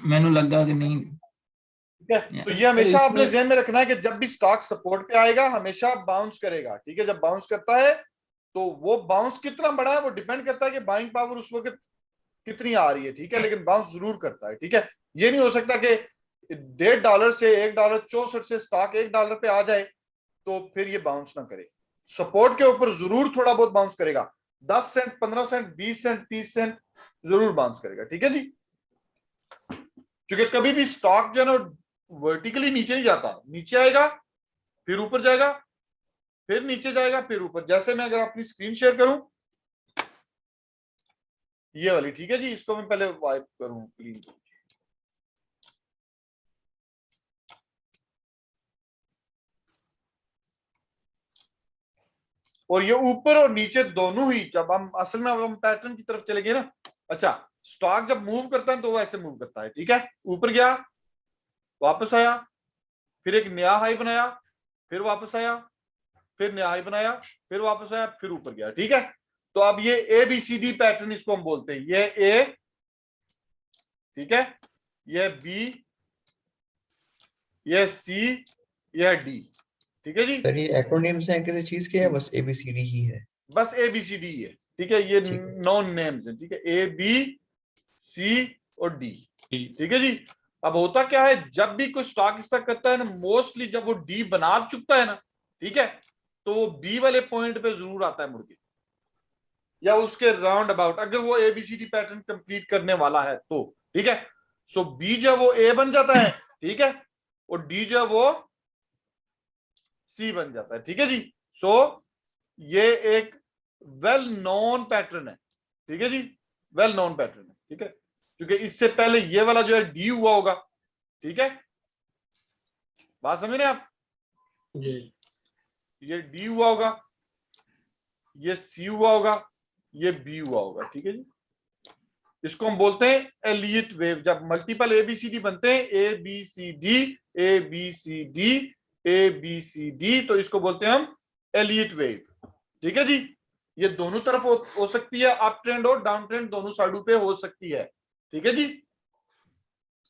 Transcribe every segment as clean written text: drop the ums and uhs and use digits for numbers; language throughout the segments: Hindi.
मैंने लगा कि नहीं। ठीक है, तो ये हमेशा आपने ध्यान में रखना है कि जब भी स्टॉक सपोर्ट पे आएगा हमेशा बाउंस करेगा। ठीक है, जब बाउंस करता है तो वो बाउंस कितना बड़ा है वो डिपेंड करता है कि बाइंग पावर उस वक्त कितनी आ रही है। ठीक है, लेकिन बाउंस जरूर करता है। ठीक है, ये नहीं हो सकता कि $1.5 से $1.64 से स्टॉक $1 पे आ जाए तो फिर ये बाउंस ना करे। सपोर्ट के ऊपर जरूर थोड़ा बहुत बाउंस करेगा, 10 सेंट, 15 सेंट, 20 सेंट, 30 सेंट जरूर बाउंस करेगा। ठीक है जी, क्योंकि कभी भी स्टॉक जो है ना वर्टिकली नीचे नहीं जाता, नीचे आएगा फिर ऊपर जाएगा, फिर नीचे जाएगा, फिर ऊपर। जैसे मैं अगर अपनी स्क्रीन शेयर करूं ये वाली, ठीक है जी, इसको मैं पहले वाइप करूं प्लीज। और ये ऊपर और नीचे दोनों ही, जब हम असल में हम पैटर्न की तरफ चले गए ना, अच्छा स्टॉक जब मूव करता है तो वो ऐसे मूव करता है। ठीक है, ऊपर गया, वापस आया, फिर एक नया हाई बनाया, फिर वापस आया, फिर नया हाई बनाया, फिर वापस आया, फिर ऊपर गया। ठीक है, तो अब ये ABCD पैटर्न इसको हम बोलते हैं। ये ए, ठीक है, ये बी, ये सी, ये डी। ठीक है जी, सर ये एक्रोनिम्स हैं किसी चीज के, या बस ABCD ही है? बस ABCD है। ठीक है, ये ठीक है। नॉन नेम्स है। ठीक है, ABC और डी। ठीक है जी, अब होता क्या है, जब भी कोई स्टॉक इस तरह करता है ना, मोस्टली जब वो डी बना चुकता है ना, ठीक है, तो वो बी वाले पॉइंट पे जरूर आता है मुड़ के, या उसके राउंड अबाउट, अगर वो ABCD पैटर्न कंप्लीट करने वाला है तो। ठीक है, सो बी जो वो ए बन जाता है, ठीक है, और डी जो वो सी बन जाता है। ठीक है जी, सो ये एक वेल नोन पैटर्न है। ठीक है जी, वेल नोन पैटर्न है। ठीक है, क्योंकि इससे पहले ये वाला जो है डी हुआ होगा। ठीक है, बात समझ रहे हैं आप जी। ये डी हुआ होगा, ये सी हुआ होगा, ये बी हुआ होगा। ठीक है जी, इसको हम बोलते हैं एलियट वेव। जब मल्टीपल ABCD बनते हैं, ABCD ABCD ABCD, तो इसको बोलते हैं हम एलियट वेव। ठीक है जी, ये दोनों तरफ हो सकती है, अप ट्रेंड और डाउन ट्रेंड दोनों साइडों पे हो सकती है। ठीक है जी,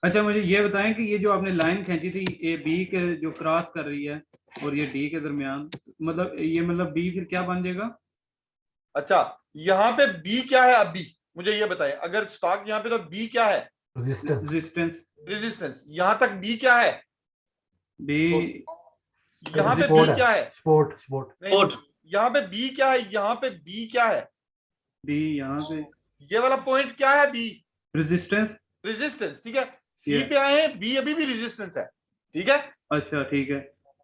अच्छा मुझे ये बताएं कि ये जो आपने लाइन खींची थी ए बी के जो क्रॉस कर रही है और ये डी के दरमियान, मतलब ये मतलब बी फिर क्या बन जाएगा? अच्छा यहाँ पे बी क्या है अभी मुझे ये बताएं, अगर स्टॉक यहाँ पे, तो बी क्या है? रेजिस्टेंस। रेजिस्टेंस। यहां तक बी क्या है? बी यहाँ पे बी क्या है? सपोर्ट। यहाँ पे बी क्या है? यहाँ पे बी क्या है? बी यहाँ पे ये वाला पॉइंट क्या है? B resistance. रेजिस्टेंस। ठीक है, सी पे आए हैं, बी अभी भी रेजिस्टेंस है। ठीक है, अच्छा ठीक है।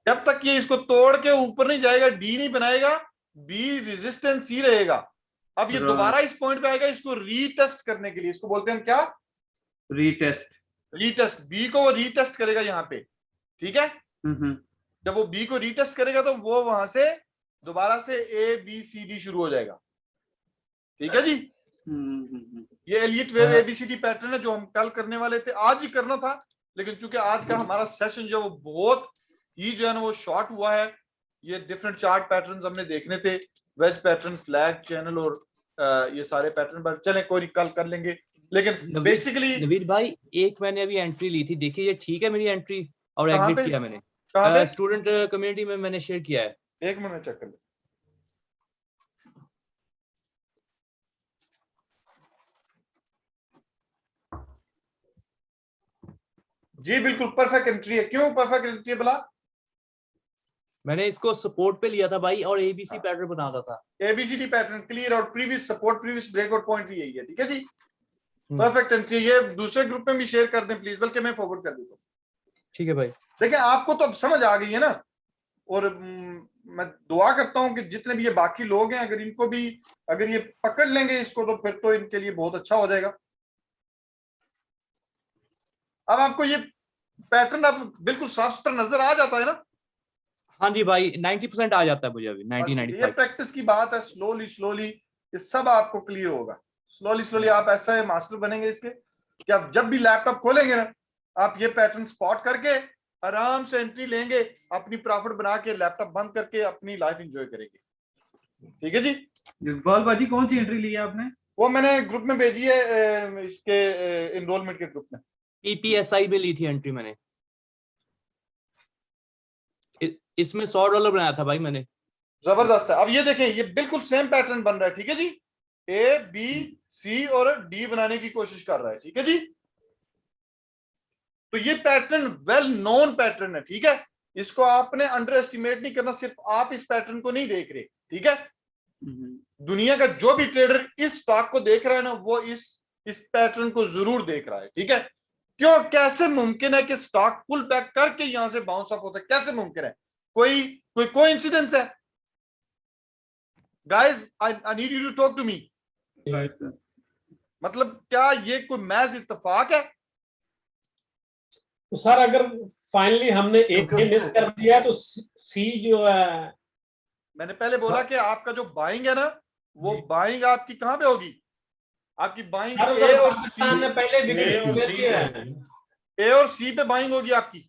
जब तक ये इसको तोड़ के ऊपर नहीं जाएगा, डी नहीं बनाएगा, बी रेजिस्टेंस ही रहेगा। अब ये दोबारा इस पॉइंट पे आएगा, इसको रीटेस्ट करने के लिए, इसको बोलते हैं क्या? रीटेस्ट। रीटेस्ट। बी को वो रीटेस्ट करेगा यहाँ पे। ठीक है, जब वो बी को रीटेस्ट करेगा तो वो वहां से दोबारा से ABCD शुरू हो जाएगा। ठीक है जी, ये एलियट वेव ABCD पैटर्न है जो हम कल करने वाले थे, आज ही करना था, लेकिन चूंकि आज का हमारा सेशन जो बहुत ही जो है ना वो शॉर्ट हुआ है। ये डिफरेंट चार्ट पैटर्न्स हमने देखने थे, वेज पैटर्न, फ्लैग, चैनल और ये सारे पैटर्न, पर चलें कोई कल कर लेंगे। लेकिन बेसिकली नवीद भाई, एक मैंने अभी एंट्री ली थी, देखिए ये ठीक है मेरी एंट्री, और कहाँ एग्जिट पे? किया मैंने, कहाँ पे? स्टूडेंट कम्युनिटी में मैंने शेयर किया है। एक मिनट चेक कर ले। जी बिल्कुल परफेक्ट एंट्री है। क्यों परफेक्ट एंट्री है भला? मैंने इसको सपोर्ट पे लिया था भाई, और ABC पैटर्न बनाता था। ABCD पैटर्न क्लियर, और previous support, previous breakout point भी यही है। ठीक है जी, परफेक्ट एंट्री। ये दूसरे ग्रुप में भी शेयर कर दें प्लीज, बल्कि मैं फॉरवर्ड कर देता हूँ। ठीक है भाई। देखिए आपको तो अब समझ आ गई है ना, और मैं दुआ करता हूं कि जितने भी ये बाकी लोग हैं, अगर इनको भी, अगर ये पकड़ लेंगे इसको, तो फिर तो इनके लिए बहुत अच्छा हो जाएगा। अब आपको ये पैटर्न अब बिल्कुल साफ सुथरा नजर आ जाता है ना? हाँ जी भाई, 90% आ जाता है मुझे अभी, 90-95। ये प्रैक्टिस की बात है, स्लोली स्लोली ये सब आपको क्लियर होगा। स्लोली स्लोली आप ऐसा है मास्टर बनेंगे इसके कि आप जब भी लैपटॉप खोलेंगे ना, आप ये पैटर्न स्पॉट करके आराम से एंट्री लेंगे, अपनी प्रॉफिट बना के लैपटॉप बंद करके अपनी लाइफ एंजॉय करेंगे। ठीक है जी, इकबाल बाजी कौन सी एंट्री ली है आपने? वो मैंने ग्रुप में भेजी है, इसके एनरोलमेंट के ग्रुप में। PPSI में ली थी एंट्री मैंने, इसमें $100 बनाया था भाई मैंने। जबरदस्त है। अब ये देखें, ये बिल्कुल सेम पैटर्न बन रहा है, ठीक है जी। ए बी सी और डी बनाने की कोशिश कर रहा है, ठीक है जी। तो ये पैटर्न वेल नोन पैटर्न है, ठीक है। इसको आपने अंडर एस्टिमेट नहीं करना, सिर्फ आप इस पैटर्न को नहीं देख रहे, ठीक है। दुनिया का जो भी ट्रेडर इस स्टॉक को देख रहा है ना, वो इस पैटर्न को जरूर देख रहा है, ठीक है। क्यों, कैसे मुमकिन है कि स्टॉक पुल बैक करके यहां से बाउंस ऑफ होता है, कैसे मुमकिन है? कोई कोइंसिडेंस है? Guys, I need you to talk to me. मतलब क्या ये कोई महज इत्तेफाक है? तो सर अगर फाइनली हमने एक ही मिस कर दिया तो सी जो है, मैंने पहले बोला कि आपका जो बाइंग है ना, वो बाइंग आपकी कहां पे होगी? आपकी बाइंग सर ए अगर और पाकिस्तान ने सी, पहले विकेट बेची है ए और सी पे बाइंग होगी आपकी।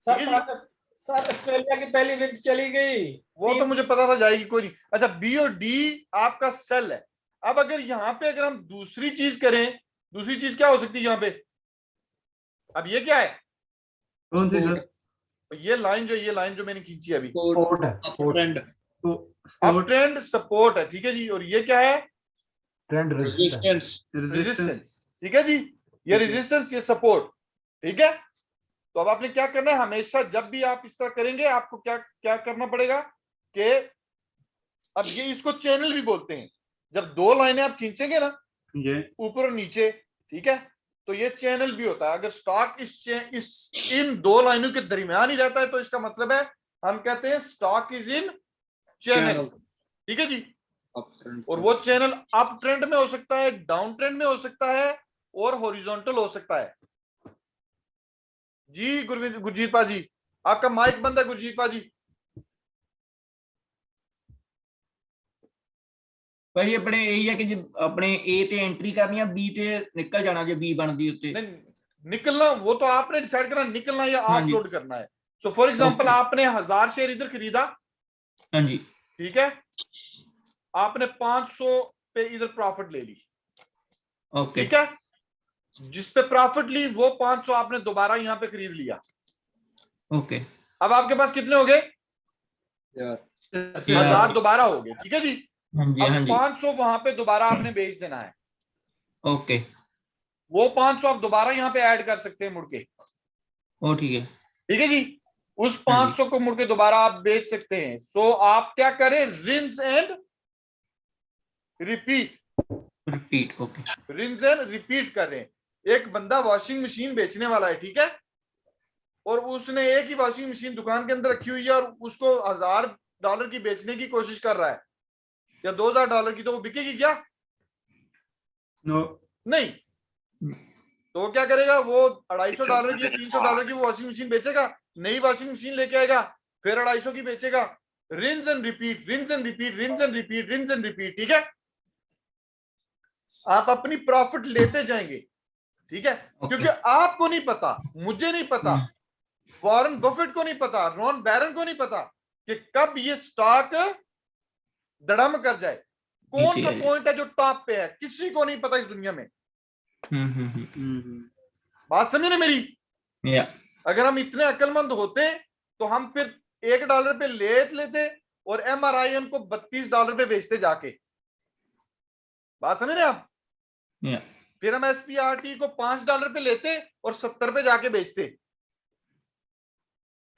सर ऑस्ट्रेलिया की पहली विकेट चली गई, वो तो मुझे पता था जाएगी, कोई नहीं। अच्छा, बी और डी आपका सेल है। अब अगर यहाँ पे अगर हम दूसरी चीज करें, दूसरी चीज क्या हो सकती है यहाँ पे? अब ये क्या है? कौन सी सर? ये लाइन जो मैंने खींची अभी, सपोर्ट है, ट्रेंड, अप ट्रेंड सपोर्ट है, ठीक है जी। और ये क्या है? Trend resistance. रेजिस्टेंस, ठीक है जी। ये रेजिस्टेंस, ये सपोर्ट, ठीक है। तो अब आपने क्या करना है, हमेशा जब भी आप इस तरह करेंगे, आपको क्या क्या करना पड़ेगा कि अब ये इसको चैनल भी बोलते हैं। जब दो लाइनें आप खींचेंगे ना, ऊपर और नीचे, ठीक है, तो ये चैनल भी होता है। अगर स्टॉक इन दो लाइनों के दरमियान ही रहता है, तो इसका मतलब है हम कहते हैं स्टॉक इज इन चैनल, ठीक है जी। और वो चैनल अप ट्रेंड में हो सकता है, डाउन ट्रेंड में हो सकता है, और हॉरिजॉन्टल हो सकता है जी। गुरजीत पाजी, आपका माइक बंद है गुरजीत पाजी। भाई अपने यही है कि जब अपने ए ते एंट्री करनी है, बी ते निकल जाना, जो बी बनती उत्ते नहीं निकलना, वो तो आपने डिसाइड करना, निकलना या हाँ जी। ऑफलोड करना है। So for example, okay. आपने 1000 शेयर इधर खरीदा, हाँ जी, ठीक है, आपने 500 पे इधर प्रॉफिट ले ली, ओके, ठीक है। जिस पे प्रॉफिट ली वो 500 आपने दोबारा यहां पे खरीद लिया, ओके, अब आपके पास कितने हो गए? यार 1000 दोबारा हो गए, ठीक है जी। हाँ जी, हाँ अब जी, 500 वहां पे दोबारा आपने बेच देना है, ओके, वो 500 आप दोबारा यहाँ पे ऐड कर सकते हैं मुड़ के, ओ ठीक है, ठीक है जी। उस हाँ जी। 500 को मुड़ के दोबारा आप बेच सकते हैं। सो आप क्या करें, rinse and repeat, repeat, okay, rinse and repeat कर रहे हैं। एक बंदा वॉशिंग मशीन बेचने वाला है, ठीक है, और उसने एक ही वॉशिंग मशीन दुकान के अंदर रखी हुई है, और उसको $1000 की बेचने की कोशिश कर रहा है, या $2000 की, तो वो बिकेगी क्या? नो, नहीं। तो वो क्या करेगा, वो $250 की, $300 की वो वॉशिंग मशीन बेचेगा, नई वॉशिंग मशीन लेके आएगा, फिर 250 की बेचेगा। Rinse and repeat, rinse and repeat, rinse and repeat, rinse and repeat, ठीक है। आप अपनी प्रॉफिट लेते जाएंगे, ठीक है, क्योंकि आपको नहीं पता, मुझे नहीं पता, वॉरेन बफेट को नहीं पता, रॉन बैरन को नहीं पता कि कब ये स्टॉक धड़म कर जाए। कौन सा पॉइंट है जो टॉप पे है, किसी को नहीं पता इस दुनिया में। बात समझे ना मेरी? या अगर हम इतने अक्लमंद होते तो हम फिर $1 पे लेते और MRIM को $32 पे बेचते जाके। बात समझ रहे आप? या फिर हम SPRT को $5 पे लेते और 70 पे जाके बेचते,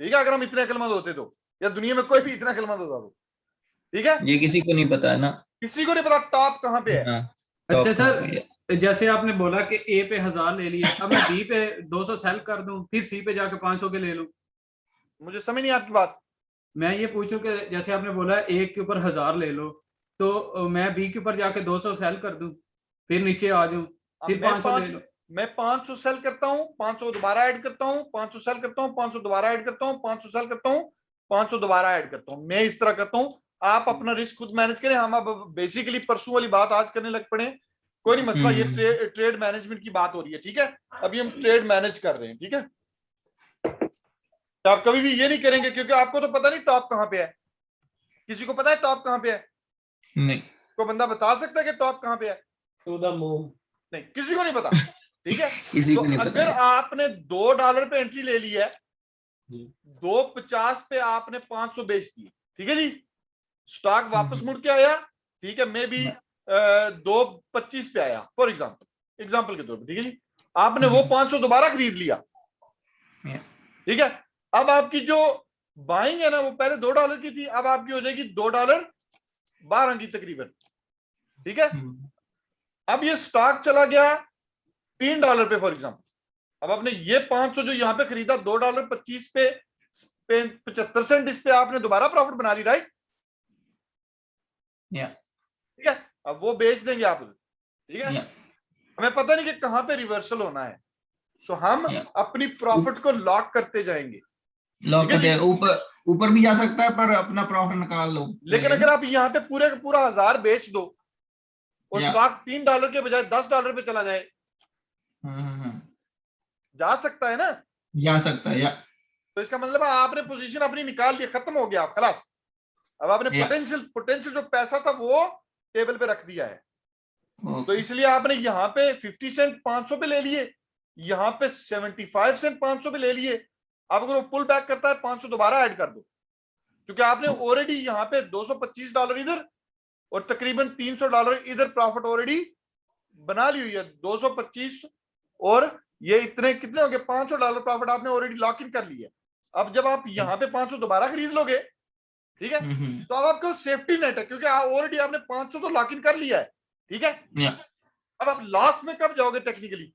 ठीक है, अगर हम इतने अक्लमंद होते तो, या दुनिया में कोई भी इतना अक्लमंद होता तो, ठीक है। ये किसी को नहीं पता है ना, किसी को नहीं पता टॉप कहां पे है। हाँ, अच्छा top कहाँ पे सर, है। जैसे आपने बोला कि ए पे 1000 ले लिया, अब मैं बी पे 200 सेल कर दूं, फिर सी पे जाके 500 के ले लूं। मुझे समझ नहीं आपकी बात। मैं ये पूछूं कि जैसे आपने बोला ए के ऊपर 1000 ले लो, तो मैं बी के ऊपर जाके 200 सेल कर दूं, फिर नीचे आ जाऊं, फिर 500 ले लो। मैं 500 सेल करता हूं, 500 दोबारा ऐड करता हूं, 500 सेल करता हूं, 500 दोबारा ऐड करता हूं, 500 सेल करता हूं, 500 दोबारा ऐड करता हूं। मैं इस तरह करता हूं। आप अपना रिस्क खुद मैनेज करें। हम अब बेसिकली परसों वाली बात आज करने लग पड़े, कोई नहीं मसला, ये ट्रेड मैनेजमेंट की बात हो रही है, ठीक है। अभी हम ट्रेड मैनेज कर रहे हैं, ठीक है। तो आप कभी भी ये नहीं करेंगे, क्योंकि आपको तो पता नहीं टॉप कहां पे है। किसी को पता है टॉप कहां पे है? नहीं, कोई बंदा बता सकता है कि टॉप कहां पे है? To the moon. नहीं, किसी को नहीं पता। ठीक है। किसी तो को नहीं अगर पता। आपने $2 पे एंट्री ले ली है, जी। 2.50 पे आपने 500 बेच दी, ठीक है जी, स्टॉक वापस मुड़ के आया, ठीक है, मे बी 2.25 पे आया फॉर एग्जाम्पल के तौर पर, ठीक है जी, आपने वो 500 दोबारा खरीद लिया, ठीक है। अब आपकी जो बाइंग है ना वो पहले $2 की थी, अब आपकी हो जाएगी $2.12 की तकरीबन, ठीक है। अब ये स्टॉक चला गया $3 पे फॉर एग्जाम्पल, अब आपने ये 500 जो यहां पे खरीदा $2.25 पे 75 सेंट, इस पे आपने दोबारा प्रॉफिट बना ली, राइट, ठीक है। अब वो बेच देंगे आप, ठीक है, हमें पता नहीं कि कहां पे रिवर्सल होना है, सो हम अपनी प्रॉफिट को लॉक करते जाएंगे, लॉक ठीक है करते जी? ऊपर ऊपर भी जा सकता है पर अपना प्रॉफिट निकाल लो। लेकिन अगर आप यहाँ पे पूरे का पूरा 1000 बेच दो और स्टॉक $3 के बजाय $10 पे चला जाए, जा सकता है ना, जा सकता है, तो इसका मतलब है आपने पोजीशन अपनी निकाल ली, खत्म हो गया, खलास। अब आपने पोटेंशियल जो पैसा था वो टेबल पे रख दिया है, तो इसलिए आपने यहाँ पे 50 सेंट 500 पे ले लिए, यहाँ पे 75 सेंट 500 पे ले लिए। अब अगर वो पुल बैक करता है 500 दोबारा ऐड कर दो, क्योंकि आपने ऑलरेडी यहाँ पे $225 इधर और तकरीबन $300 इधर प्रॉफिट ऑलरेडी बना ली हुई है। 225 और ये इतने कितने हो गए, $500 प्रॉफिट आपने ऑलरेडी लॉक इन कर लिया। अब जब आप यहाँ पे 500 दोबारा खरीद लोगे, ठीक है, तो अब आपका सेफ्टी नेट है, क्योंकि ऑलरेडी आपने 500 तो लॉक इन कर लिया है, ठीक है। अब आप लॉस में कब जाओगे टेक्निकली,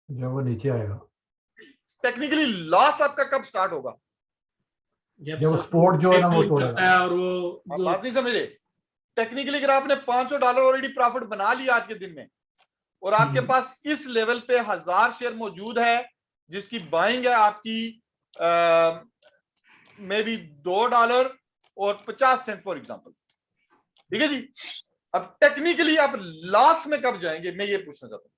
जब वो नीचे आएगा, टेक्निकली लॉस आपका कब स्टार्ट होगा, जब स्पोर्ट जो है ना वो तोड़ेगा। और वो आप बात नहीं समझे। टेक्निकली अगर आपने $500 ऑलरेडी प्रॉफिट बना लिया आज के दिन में, और आपके पास इस लेवल पे 1000 शेयर मौजूद है जिसकी बाइंग है आपकी मे बी $2.50 फॉर एग्जांपल, ठीक है जी। अब टेक्निकली आप लॉस में कब जाएंगे, मैं ये पूछना चाहता हूं।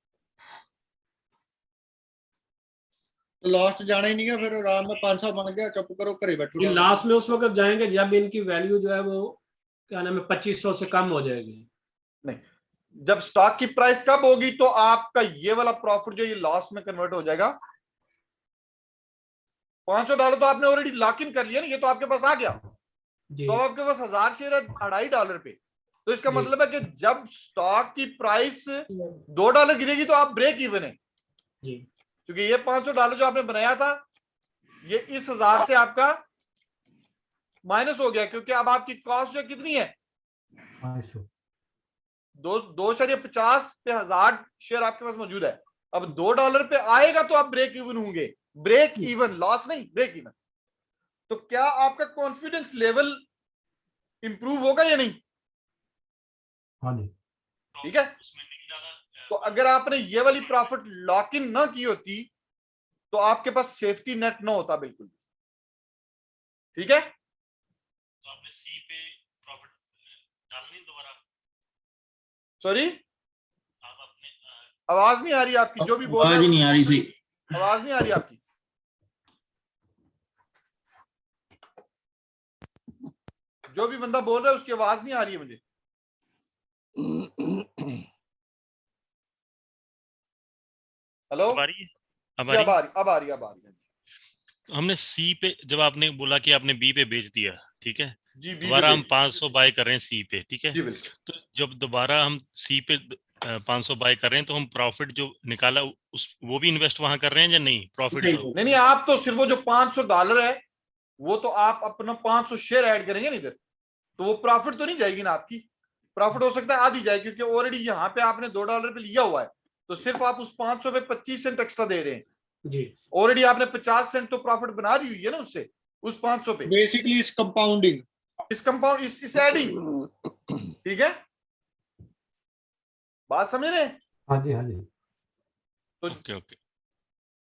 तो लास्ट जाना ही नहीं है, फिर आराम में 500 बन गया, चुप करो, घरे बैठो। लास्ट में उस वक्त जाएंगे जब इनकी वैल्यू जो है वो क्या नाम है 2500 से कम हो जाएगी। नहीं, जब स्टॉक की प्राइस कब होगी तो आपका ये वाला प्रॉफिट जो ये लॉस में कन्वर्ट हो जाएगा। $500 तो आपने ऑलरेडी लॉक इन कर लिया ना, ये तो आपके पास आ गया, तो आपके पास 1000 शेयर है $2.50 पे, तो इसका मतलब है कि जब स्टॉक की प्राइस $2 गिरेगी तो आप ब्रेक इवन है जी, क्योंकि ये $500 जो आपने बनाया था ये इस 1000 से आपका माइनस हो गया, क्योंकि अब आपकी कॉस्ट जो कितनी है 2.50 पे 1000 शेयर आपके पास मौजूद है। अब $2 पे आएगा तो आप ब्रेक इवन होंगे, ब्रेक इवन, लॉस नहीं, ब्रेक इवन। तो क्या आपका कॉन्फिडेंस लेवल इंप्रूव होगा या नहीं? हाँ जी, ठीक है। तो अगर आपने ये वाली प्रॉफिट लॉक इन ना की होती तो आपके पास सेफ्टी नेट ना होता बिल्कुल, ठीक है। तो आपने सी पे प्रॉफिट डालनी दोबारा, सॉरी आप अपने आवाज नहीं आ रही आपकी, जो भी बोल रहे आवाज ही हैं नहीं आ रही सही। आवाज नहीं आ रही आपकी, जो भी बंदा बोल रहा है उसकी आवाज नहीं आ रही है मुझे। हेलो, अब आ रही है? अब आ रही है। हमने सी पे, जब आपने बोला कि आपने बी पे बेच दिया, ठीक है, जी, दोबारा हम 500 बाय कर रहे हैं सी पे, ठीक है, जी बिल्कुल। तो जब दोबारा हम सी पे 500 बाय कर रहे हैं तो हम प्रॉफिट जो निकाला उस वो भी इन्वेस्ट वहां कर रहे हैं या नहीं? प्रॉफिट नहीं, आप तो सिर्फ वो जो $500 है वो तो आप अपना 500 शेयर ऐड करेंगे ना इधर, तो वो प्रॉफिट तो नहीं जाएगी ना आपकी। प्रॉफिट हो सकता है आधी जाए, क्योंकि ऑलरेडी यहाँ पे आपने $2 पे लिया हुआ है, तो सिर्फ आप उस 500 पे 25 सेंट एक्स्ट्रा दे रहे हैं जी। ऑलरेडी आपने 50 सेंट तो प्रॉफिट बना रही हुई है ना उससे, उस 500 पे। बेसिकली इस कंपाउंडिंग, इस एडिंग, ठीक है, बात समझ रहे हैं? हाँ जी, हाँ जी। तो ओके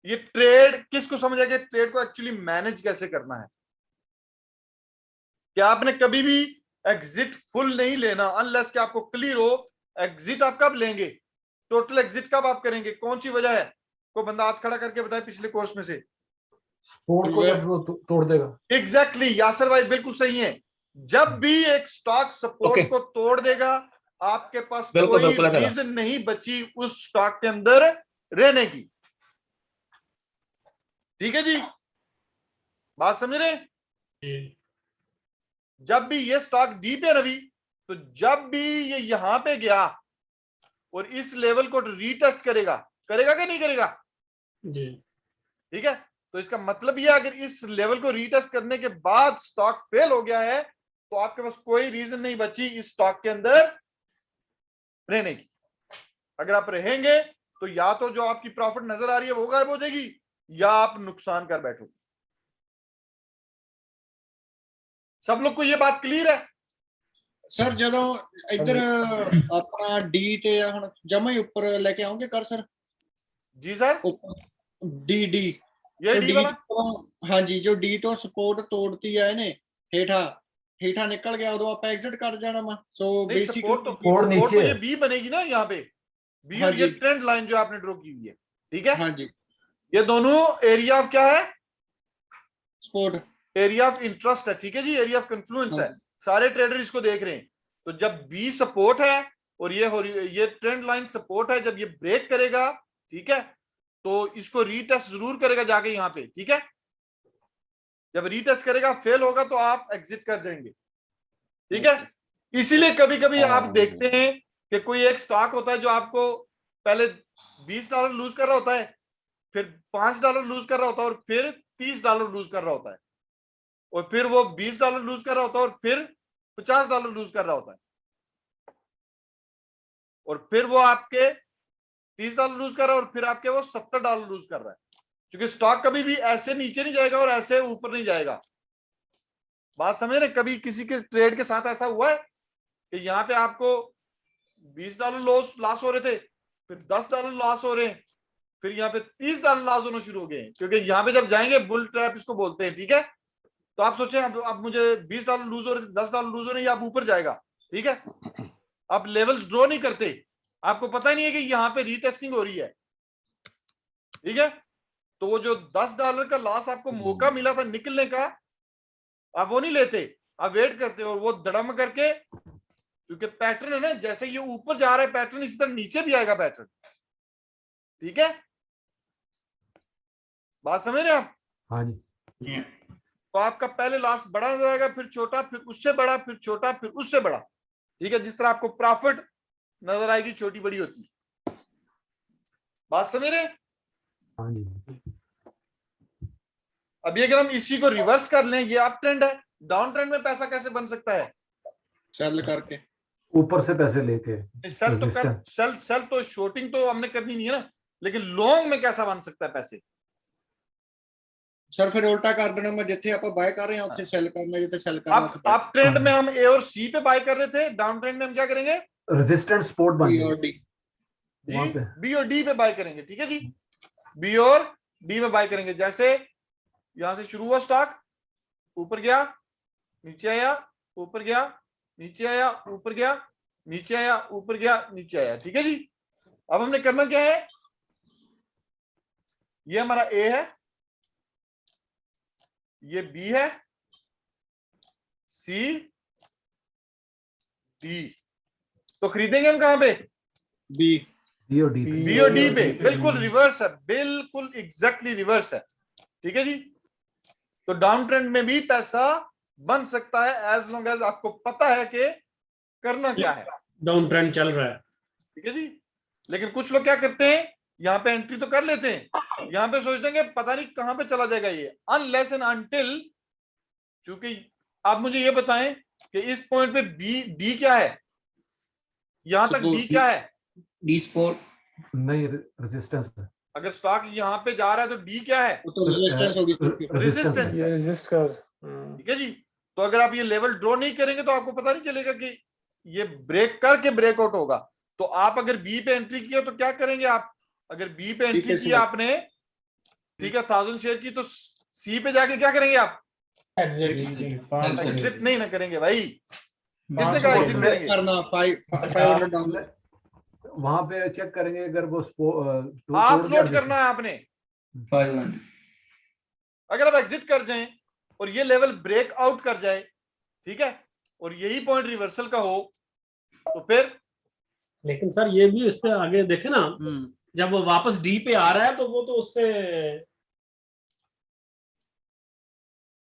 ये ट्रेड किसको समझा कि ट्रेड को एक्चुअली मैनेज कैसे करना है। क्या आपने कभी भी एग्जिट फुल नहीं लेना अनलेस कि आपको क्लियर हो एग्जिट आप कब लेंगे, टोटल एग्जिट कब आप करेंगे, कौन सी वजह है? कोई बंदा हाथ खड़ा करके बताए पिछले कोर्स में से। स्पोर्ट को जब वो तोड़ देगा। एग्जैक्टली, यासर भाई बिल्कुल सही है। जब भी एक स्टॉक सपोर्ट को तोड़ देगा आपके पास बिल्कुल, कोई बिल्कुल ऐसा। रीजन नहीं बची उस स्टॉक के अंदर रहने की। ठीक है जी, बात समझ रहे हैं? जब भी ये स्टॉक डी पे रवि, तो जब भी ये यहां पे गया और इस लेवल को रीटेस्ट करेगा, करेगा कि नहीं करेगा? जी ठीक है, तो इसका मतलब ये अगर इस लेवल को रीटेस्ट करने के बाद स्टॉक फेल हो गया है, तो आपके पास कोई रीजन नहीं बची इस स्टॉक के अंदर रहने की। अगर आप रहेंगे तो या तो जो आपकी प्रॉफिट नजर आ रही है वो गायब हो जाएगी, या आप नुकसान कर बैठोगे। सब लोग को ये बात क्लियर है? ਸਰ ਜਦੋਂ ਇੱਧਰ ਆਪਣਾ ਡੀ ਤੇ ਹੁਣ ਜਮਾ ਹੀ ਉੱਪਰ ਲੈ ਕੇ ਆਉਂਗੇ ਕਰ ਸਰ जी सर, ਡੀ ਡੀ ये तो डी डी वाला ਤੋਂ ਹਾਂਜੀ ਜੋ ਡੀ ਤੋਂ ਸਪੋਰਟ ਤੋੜਤੀ ਆ ਇਹਨੇ ਹੇਠਾਂ ਨਿਕਲ ਗਿਆ ਉਦੋਂ ਆਪਾਂ ਐਗਜ਼ਿਟ कर जाना ਵਾ सो नहीं, सपोर्ट तो बेसिकली support सपोर्ट तो नीचे ये है। बी बनेगी ना यहाँ पे, बी हाँ और ये जी। ट्रेंड लाइन जो आपने ड्रॉ की हुई है, ठीक है? हाँ जी ये दोनों एरिया ऑफ क्या है? सपोर्ट एरिया ऑफ इंटरेस्ट है, ठीक है जी, एरिया ऑफ कन्फ्लुएंस है। सारे ट्रेडर इसको देख रहे हैं। तो जब बी सपोर्ट है और ये ट्रेंड लाइन सपोर्ट है, जब ये ब्रेक करेगा, ठीक है, तो इसको रीटेस्ट जरूर करेगा जाके यहाँ पे, ठीक है? जब रीटेस्ट करेगा, फेल होगा तो आप एग्जिट कर जाएंगे, ठीक है? इसीलिए कभी कभी आप देखते हैं कि कोई एक स्टॉक होता है जो आपको पहले $20 लूज कर रहा होता है, फिर $5 लूज कर रहा होता है, और फिर $30 लूज कर रहा होता है, और फिर वो $20 लूज कर रहा होता है, और फिर $50 लूज कर रहा होता है, और फिर वो आपके $30 लूज कर रहा है, और फिर आपके वो $70 लूज कर रहा है। क्योंकि स्टॉक कभी भी ऐसे नीचे नहीं जाएगा और ऐसे ऊपर नहीं जाएगा। बात समझ रहे? कभी किसी के ट्रेड के साथ ऐसा हुआ है कि यहाँ पे आपको $20 लॉस हो रहे थे, फिर $10 लॉस हो रहे हैं, फिर यहाँ पे $30 लॉस होना शुरू हो गए? क्योंकि यहाँ पे जब जाएंगे, बुल ट्रैप इसको बोलते हैं, ठीक है? तो आप सोचें अब मुझे $20 लूज हो रहे थे, $10 लूज हो रहे हैं, या आप ऊपर जाएगा, ठीक है? आप लेवल्स ड्रॉ नहीं करते, आपको पता ही नहीं है कि यहाँ पे रीटेस्टिंग हो रही है, ठीक है? तो वो जो $10 का लॉस आपको मौका मिला था निकलने का, आप वो नहीं लेते, आप वेट करते हो, और वो धड़म करके, क्योंकि पैटर्न है ना, जैसे ये ऊपर जा रहा है पैटर्न, इसी तरह नीचे भी आएगा पैटर्न, ठीक है? बात समझ रहे हैं आप? हाँ जी। तो आपका पहले लॉस बड़ा नजर आएगा, फिर छोटा, फिर उससे बड़ा, फिर छोटा, फिर उससे बड़ा, ठीक है? जिस तरह आपको प्रॉफिट नजर आएगी छोटी बड़ी होती है। बात समझ रहे हैं? हाँ जी। अभी अगर हम इसी को रिवर्स कर लें, ये अप ट्रेंड है, डाउन ट्रेंड में पैसा कैसे बन सकता है? सेल करके ऊपर से पैसे लेके सेल तो कर, resistance। सेल तो शॉर्टिंग तो हमने करनी नहीं है ना, लेकिन लॉन्ग में कैसा बन सकता है पैसे? सर फिर उल्टा कर देना, मैं जिथे आप बाय कर रहे हैं उत्थे सेल करना, जिथे सेल करना अप ट्रेंड में हम ए और सी पे बाय कर रहे थे, डाउन ट्रेंड में हम क्या करेंगे? रेजिस्टेंस सपोर्ट बन बी गया। और डी वहाँ जी, पे। बी और डी पे बाय करेंगे, ठीक है जी? बी और डी में बाय करेंगे। जैसे यहां से शुरू हुआ स्टॉक, ऊपर गया, नीचे आया, ऊपर गया, नीचे आया, ऊपर गया, नीचे आया, ऊपर गया, नीचे आया, ठीक है जी? अब हमने करना क्या है? ये हमारा ए है, ये बी है, सी, डी। तो खरीदेंगे हम कहां पे? बी बी और डी बी और डी पे। बिल्कुल रिवर्स है, बिल्कुल एग्जैक्टली रिवर्स है, ठीक है जी? तो डाउन ट्रेंड में भी पैसा बन सकता है, एज लॉन्ग एज आपको पता है कि करना क्या है। डाउन ट्रेंड चल रहा है, ठीक है जी? लेकिन कुछ लोग क्या करते हैं, यहाँ पे एंट्री तो कर लेते हैं, यहाँ पे सोच देंगे पता नहीं कहां पे चला जाएगा ये, अनलेस एंड अनटिल, चूंकि आप मुझे ये बताएं कि इस पॉइंट पे बी डी क्या है, यहां तक डी क्या है? डी सपोर्ट नहीं, रेजिस्टेंस है। अगर स्टॉक यहाँ पे जा रहा है तो डी क्या है? तो रेजिस्टेंस होगी रेजिस्टेंस है, रेजिस्ट कर। ठीक है जी? तो अगर आप ये लेवल ड्रॉ नहीं करेंगे तो आपको पता नहीं चलेगा कि ये ब्रेक करके ब्रेकआउट होगा। तो आप अगर बी पे एंट्री किया तो क्या करेंगे आप? अगर बी पे एंट्री किया आपने, ठीक है, 1000 शेयर की, तो सी पे जाके क्या करेंगे आप? एग्जिट नहीं ना करेंगे भाई, किसने कहा एग्जिट करेंगे? करना 500 डाउन वहां पे चेक करेंगे, अगर वो ऑफलोड करना है आपने। 500 अगर आप एग्जिट कर जाएं और ये लेवल ब्रेक आउट कर जाए, ठीक है, और यही पॉइंट रिवर्सल का हो, तो फिर लेकिन सर ये भी इस पे आगे देखे ना, जब वो वापस डी पे आ रहा है तो वो तो उससे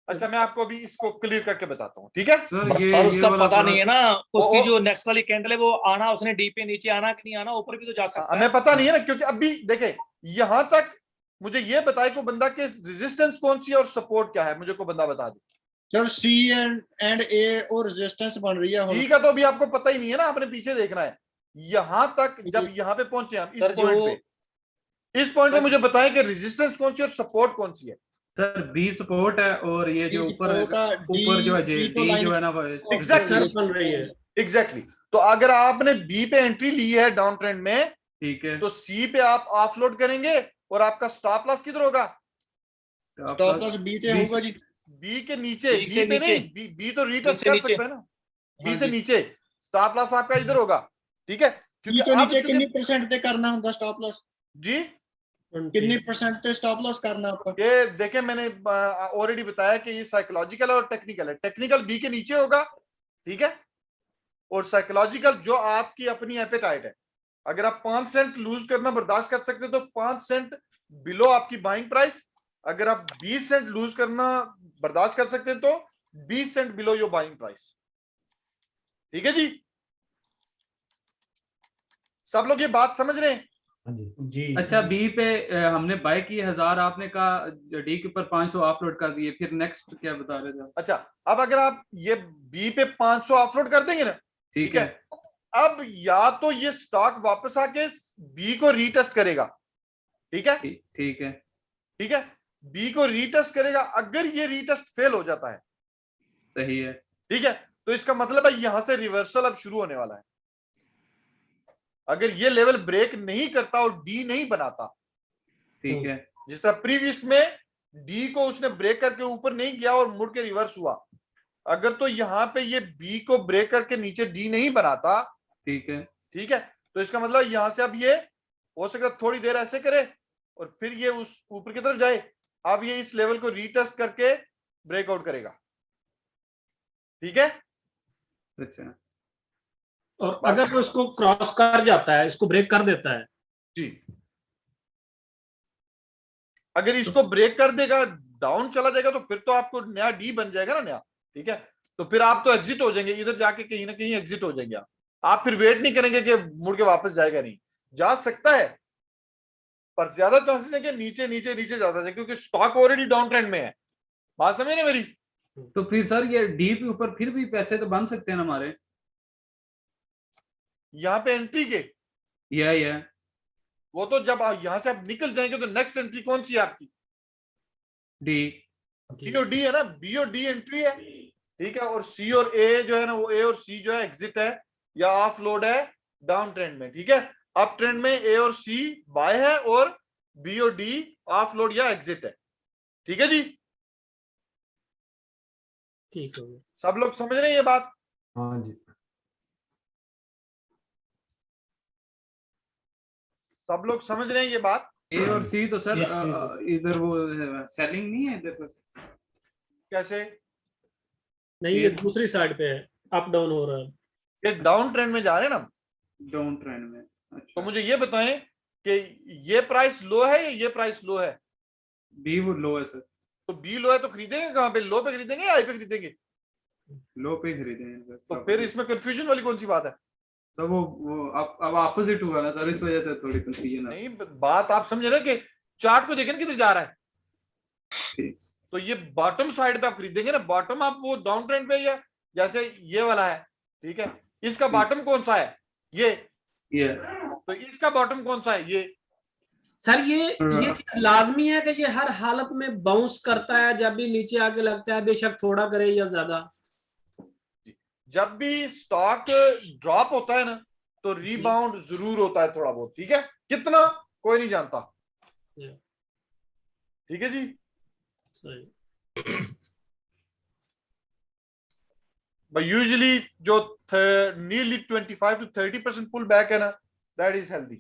अच्छा मैं आपको अभी इसको क्लियर करके बताता हूँ, ठीक है। सर बट ये सर उसका वाला पता थोड़ा- नहीं है ना उसकी ओ- जो नेक्स्ट वाली कैंडल है वो आना, उसने डी पे नीचे आना कि नहीं आना, ऊपर भी तो जा सकता है। हमें पता नहीं है ना, क्योंकि अभी देखे यहां तक मुझे ये बताए को बंदा के रेजिस्टेंस कौन सी है और सपोर्ट क्या है, मुझे को बंदा बता दे। सर सी एंड ए और रेजिस्टेंस बन रही है सी का तो अभी आपको पता ही नहीं है ना, आपने पीछे देखना है। यहां तक जब यहां पे पहुंचे हम इस सर, पॉइंट जो- पे, इस पॉइंट पे मुझे बताएं कि रेजिस्टेंस कौन सी है और सपोर्ट कौन सी है। सर बी सपोर्ट है और ये जो ऊपर ऊपर जो है डी जो है ना वो Exactly. सर बन रही है। एग्जैक्टली तो अगर आपने बी पे एंट्री ली है डाउन ट्रेंड में, ठीक है। तो सी पे आप ऑफलोड करेंगे और आपका स्टॉप लॉस किधर होगा? स्टॉप लॉस बी पे होगा जी, बी के नीचे, बी बी से पे नीचे। नहीं, बी तो रीटेस्ट से कर नीचे। सकता है ना, बी हाँ से जी। नीचे स्टॉप लॉस आपका इधर होगा, ठीक है। बी क्योंकि तो अब नीचे चूंकि कितनी परसेंट पे करना होता स्टॉप लॉस, जी कितनी परसेंट पे स्टॉप लॉस करना आपका? ये देखें मैंने ऑलरेडी बताया कि ये साइकोलॉजिकल और टेक्निकल है। टेक्निकल बी के नीचे होगा, ठीक है, और साइकोलॉजिकल जो आपकी अपनी एपेटाइट है। अगर आप 5 सेंट लूज करना बर्दाश्त कर सकते हो तो 5 सेंट बिलो आपकी बाइंग प्राइस, अगर आप 20 सेंट लूज करना बर्दाश्त कर सकते हैं तो 20 cent below your buying price, ठीक है जी। सब लोग ये बात समझ रहे हैं? हाँ जी। जी अच्छा बी पे हमने बाय की 1000, आपने कहा डी के ऊपर 500 ऑफलोड कर दिए, फिर नेक्स्ट क्या बता रहे थे? अच्छा अब अगर आप ये बी पे 500 ऑफलोड कर देंगे ना, ठीक है। अब या तो ये स्टॉक वापस आके बी को रीटेस्ट करेगा, ठीक है, ठीक है। ठीक है, बी को रीटेस्ट करेगा। अगर ये रीटेस्ट फेल हो जाता है, सही है। ठीक है, तो इसका मतलब है यहां से रिवर्सल अब शुरू होने वाला है। अगर ये लेवल ब्रेक नहीं करता और डी नहीं बनाता, ठीक है। जिस तरह प्रीवियस में डी को उसने ब्रेक करके ऊपर नहीं गया और मुड़ के रिवर्स हुआ, अगर तो यहां पे ये बी को ब्रेक करके नीचे डी नहीं बनाता, ठीक है। ठीक है, तो इसका मतलब यहां से अब ये हो सकता है थोड़ी देर ऐसे करे और फिर ये उस ऊपर की तरफ जाए। अब ये इस लेवल को रीटेस्ट करके ब्रेकआउट करेगा, ठीक है। अच्छा और अगर वो इसको क्रॉस कर जाता है, इसको ब्रेक कर देता है जी, अगर इसको ब्रेक कर देगा, डाउन चला जाएगा, तो फिर तो आपको नया डी बन जाएगा ना नया, ठीक है। तो फिर आप तो एग्जिट हो जाएंगे, इधर जाके कहीं ना कहीं एग्जिट हो जाएंगे आप फिर वेट नहीं करेंगे कि मुड़ के वापस जाएगा, नहीं जा सकता है, पर ज्यादा चांसेस है कि नीचे नीचे नीचे जाता है, क्योंकि स्टॉक ऑलरेडी डाउन ट्रेंड में है। बात समझ नहीं मेरी? तो फिर सर ये डी के ऊपर फिर भी पैसे तो बन सकते हैं ना हमारे? यहाँ पे एंट्री के या वो तो जब यहां से आप निकल जाएंगे तो नेक्स्ट एंट्री कौन सी है आपकी? डी। बी और डी है ना, बी और डी एंट्री है, ठीक है, और सी और ए जो है ना, वो ए और सी जो है एग्जिट है या ऑफ लोड है डाउन ट्रेंड में, ठीक है। अप ट्रेंड में ए और सी बाय है और बी और डी ऑफ लोड या एग्जिट है, ठीक है जी। ठीक हो गया। सब लोग समझ रहे हैं ये बात? हाँ जी। सब लोग समझ रहे हैं ये बात? ए और सी तो सर Yes, इधर वो सेलिंग नहीं है इधर सर? कैसे? नहीं ये दूसरी साइड पे है, अप डाउन हो रहा है। ये डाउन ट्रेंड में जा रहे हैं ना, डाउन ट्रेंड में। तो अच्छा मुझे ये बताएं कि ये प्राइस लो है या ये प्राइस लो है? बी वो लो है सर। तो बी लो है तो खरीदेंगे कहां पे? लो पे खरीदेंगे या हाई पे खरीदेंगे? लो पे ही खरीदे हैं सर। तो फिर इसमें कंफ्यूजन वाली कौन सी बात है? तो वो अब अपोजिट हुआ ना सर, इस वजह से थोड़ी कंफ्यूजन है। नहीं, बात आप समझे ना कि चार्ट को देखें किधर जा रहा है। ठीक। तो ये बॉटम साइड पे आप खरीदेंगे ना, बॉटम आप वो डाउन ट्रेंड पे, या जैसे ये वाला है, ठीक है, इसका बॉटम कौन सा है? ये तो इसका बॉटम कौन सा है? ये सर ये चीज लाजमी है कि ये हर हालत में बाउंस करता है, जब भी नीचे आके लगता है, बेशक थोड़ा करे या ज्यादा। जब भी स्टॉक ड्रॉप होता है ना, तो रीबाउंड जरूर होता है थोड़ा बहुत, ठीक है, कितना कोई नहीं जानता, ठीक है जी। But usually जो nearly 25 to 30% pull back है ना, that is healthy.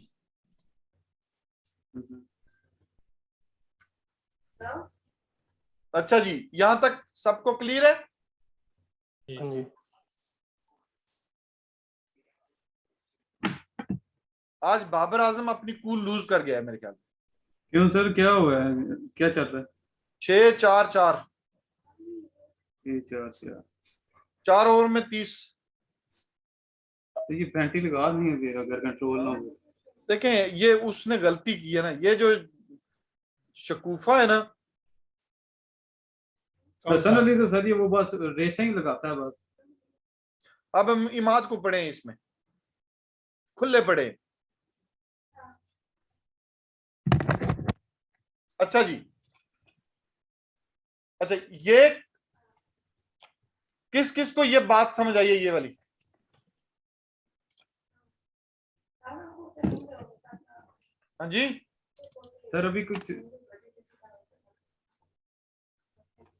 अच्छा जी, यहां तक सबको क्लियर है? आज बाबर आजम अपनी कूल लूज कर गया है मेरे ख्याल में। क्यों सर, क्या हुआ है, क्या चल रहा है? 6-4-4 4 4 ओवर में 30। तो ये पेनल्टी लगा नहीं है फिर अगर कंट्रोल ना हो। देखें ये उसने गलती की है ना, ये जो शकूफा है ना, हसन अली तो सर ये वो बस रेसिंग लगाता है बस। अब हम इमाद को पढ़े इसमें, खुले पढ़े। अच्छा जी, अच्छा ये किस किस को ये बात समझ आई है ये वाली? हाँ जी सर अभी कुछ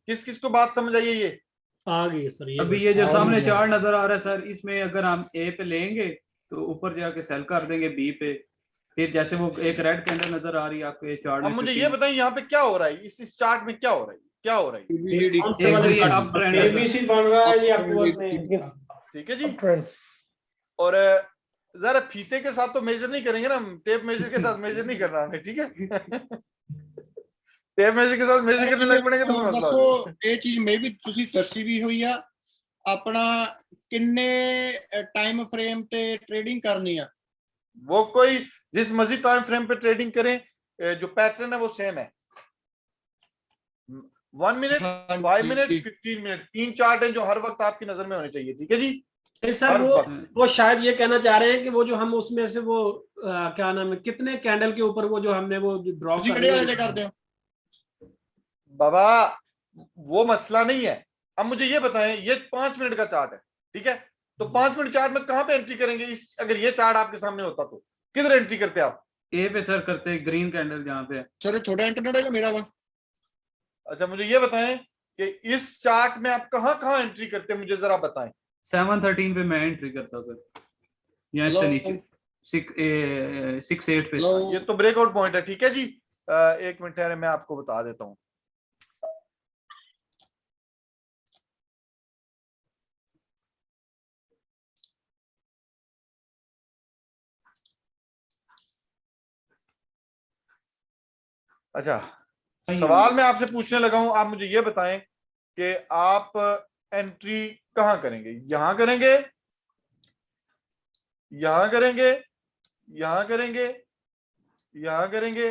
किस किस को बात समझ आई है ये? आ गई सर। अभी ये जो सामने चार्ट नजर आ रहा है सर, इसमें अगर हम ए पे लेंगे तो ऊपर जाके सेल कर देंगे बी पे, फिर जैसे वो एक रेड कैंडल नजर आ रही है आपको ये चार्ट अब में। मुझे ये बताइए यहाँ पे क्या हो रहा है, इस चार्ट में क्या हो रहा है, क्या हो रहा है? एक तो ये अप ट्रेंड है सर। एबीसी बन रहा है ये अपवर्ड में। ठीक है जी। और जरा फीते के साथ तो मेजर नहीं करेंगे ना, टेप मेजर के साथ मेजर नहीं करना हमें, ठीक है? टेप मेजर के साथ मेजर करने लग पड़ेंगे तो फिर मसला हो जाएगा। ਇਹ ਚੀਜ਼ ਮੈਂ ਵੀ ਤੁਸੀਂ ਦੱਸੀ ਵੀ ਹੋਈ ਆ, ਆਪਣਾ ਕਿੰਨੇ ਟਾਈਮ ਫਰੇਮ ਤੇ ਟ੍ਰੇਡਿੰਗ ਕਰਨੀ ਆ। वो कोई जिस मर्जी टाइम फ्रेम पे ट्रेडिंग करें, जो पैटर्न है वो सेम है। 1 मिनट, 5 मिनट, 15 मिनट, 3 चार्ट हैं जो हर वक्त आपकी नजर में होने चाहिए, ठीक है जी? सर वो शायद ये कहना चाह रहे हैं कि वो जो हम उसमें से वो क्या नाम है, कितने कैंडल के ऊपर वो जो हमने वो ड्रॉ कर बाबा वो मसला नहीं है। अब मुझे ये बताएं, ये 5 मिनट का चार्ट है, ठीक है? तो 5 मिनट चार्ट में कहां पे एंट्री करेंगे? इस अगर ये चार्ट आपके सामने होता तो किधर एंट्री करते आप? ए पे सर करते, ग्रीन कैंडल जहाँ पे। सर थोड़ा इंटरनेट है मेरा वा। अच्छा मुझे ये बताएं कि इस चार्ट में आप कहां कहां एंट्री करते हैं, मुझे जरा बताएं। 713 पे मैं एंट्री करता सर, यहाँ से नीचे 6-8 पे। ये तो ब्रेकआउट पॉइंट है, ठीक है जी? 1 मिनट ठहरे, मैं आपको बता देता हूँ। अच्छा सवाल मैं आपसे पूछने लगा हूं, आप मुझे ये बताएं कि आप एंट्री कहां करेंगे? यहां करेंगे, यहां करेंगे, यहां करेंगे, यहां करेंगे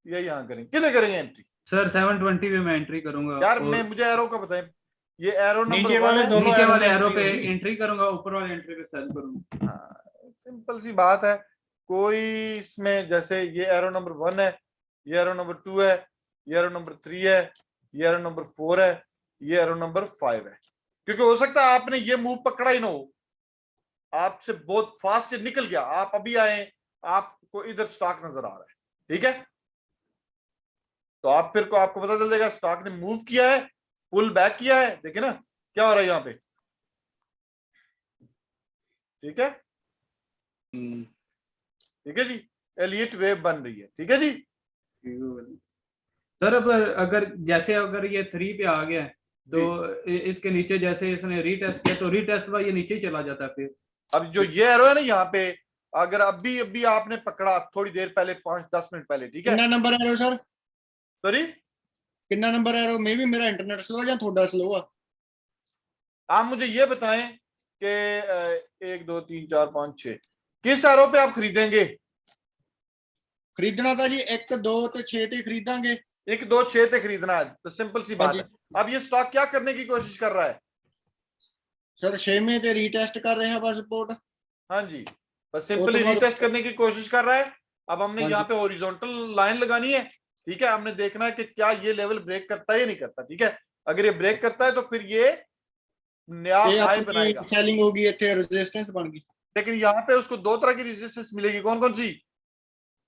या यहां करेंगे? किधर करेंगे एंट्री? सर 720 पे मैं एंट्री करूंगा। यार मैं मुझे एरो का बताएं, ये एरो नंबर नीचे वाले दोनों नीचे वाले एरो पे एंट्री करूंगा, ऊपर वाले एंट्री पे सेल करूंगा। हाँ, सिंपल सी बात है। कोई इसमें जैसे ये एरो नंबर 1 है, ये एरो नंबर 2 है, ये एरो नंबर 3 है, ये एरो नंबर 4 है, ये एरो नंबर 5 है। क्योंकि हो सकता है आपने ये मूव पकड़ा ही ना हो, आपसे बहुत फास्ट निकल गया, आप अभी आए, आपको इधर स्टॉक नजर आ रहा है, ठीक है? तो आप फिर को आपको पता चल जाएगा स्टॉक ने मूव किया है, पुल बैक किया है। देखिए ना क्या हो रहा है यहाँ पे, ठीक है? ठीक है जी, एलियट वेव बन रही है, ठीक है जी? सर अगर जैसे अगर ये 3 पे आ गया तो इसके नीचे जैसे इसने रीटेस्ट किया तो रीटेस्ट में ये नीचे ही चला जाता है। फिर अब जो ये एरो है ना यहाँ पे, अगर अभी आपने पकड़ा थोड़ी देर पहले, 5-10 मिनट पहले, ठीक है? कितना नंबर एरो सर? सॉरी कितना नंबर एरो? मे भी मेरा इंटरनेट स्लो है या थोड़ा स्लो है? आप मुझे ये बताएं कि 1 2 3 4 5 6 किस एरो पे आप खरीदेंगे? खरीदना था जी 1 2 ਤੇ 6 ਤੇ खरीदांगे। 1 2 6 ਤੇ खरीदना है, तो सिंपल सी बात है। अब ये स्टॉक क्या करने की कोशिश कर रहा है? सर 6वें ਤੇ रीटेस्ट कर रहे हैं बस सपोर्ट। हाँ जी, बस सिंपली रीटेस्ट करने की कोशिश कर रहा है। अब हमने यहाँ पे हॉरिजॉन्टल लाइन लगानी है, ठीक है? हमने देखना है कि क्या ये लेवल ब्रेक करता है या नहीं करता, ठीक है? अगर ये ब्रेक करता है तो फिर ये नया हाई बनाएगा, सेलिंग होगी, इतने रेजिस्टेंस बन गई। लेकिन यहाँ पे उसको 2 तरह की रेजिस्टेंस मिलेगी। कौन कौन सी?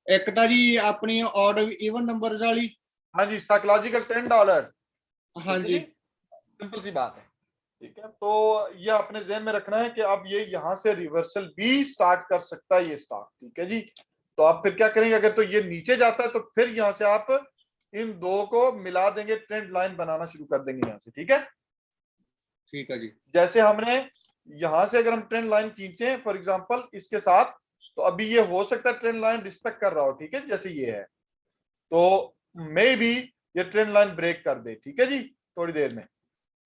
एक तो जी अपनी ऑड इवन नंबर्स वाली। हाँ जी, साइकोलॉजिकल $10। हाँ जी, सिंपल सी बात है, ठीक है? तो ये अपने ज़हन में रखना है कि अब ये यहाँ से रिवर्सल भी स्टार्ट कर सकता है ये स्टॉक, ठीक है जी? तो आप फिर क्या करेंगे? अगर तो ये नीचे जाता है तो फिर यहाँ से आप इन दो को मिला देंगे, ट्रेंड लाइन बनाना शुरू कर देंगे यहाँ से, ठीक है? ठीक है जी। जैसे हमने यहाँ से अगर हम ट्रेंड लाइन खींचे फॉर एग्जांपल इसके साथ, तो अभी ये हो सकता है ट्रेंड लाइन रिस्पेक्ट कर रहा हो, ठीक है, जैसे ये है, तो मे बी ये ट्रेंड लाइन ब्रेक कर दे, ठीक है जी, थोड़ी देर में।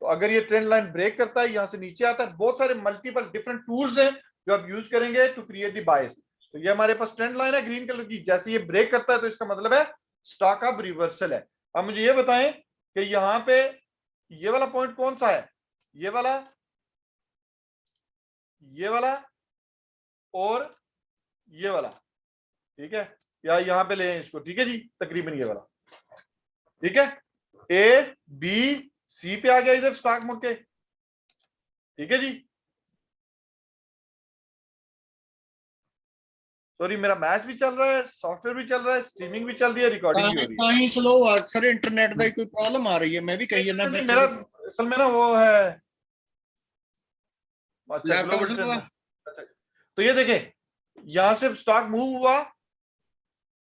तो अगर ये ट्रेंड लाइन ब्रेक करता है, यहां से नीचे आता है, बहुत सारे मल्टीपल डिफरेंट टूल्स हैं जो आप यूज करेंगे टू क्रिएट द बायस। तो ये हमारे पास ट्रेंड लाइन है ग्रीन कलर की, जैसे ये ब्रेक करता है तो इसका मतलब है स्टॉक अब रिवर्सल है। अब मुझे ये बताएं कि यहाँ पे ये वाला पॉइंट कौन सा है, ये वाला और ये वाला, ठीक है, या यहां पे ले इसको, ठीक है जी, तकरीबन ये वाला, ठीक है, ए बी सी पे आ गया इधर स्टॉक मुड़ के, ठीक है जी। सॉरी, मेरा मैच भी चल रहा है, सॉफ्टवेयर भी चल रहा है, स्ट्रीमिंग भी चल रही है, रिकॉर्डिंग भी हो रही है। ਤਾਂ ਹੀ ਸਲੋ ਆ ਸਰ, ਇੰਟਰਨੈਟ ਦਾ ਕੋਈ ਪ੍ਰੋਬਲਮ ਆ ਰਹੀ ਹੈ, मैं भी कही ਜਾਂਦਾ मेरा असल में ना वो है, अच्छा लैपटॉप global से trend हुआ? है। अच्छा, तो ये देखें, यहां से स्टॉक मूव हुआ,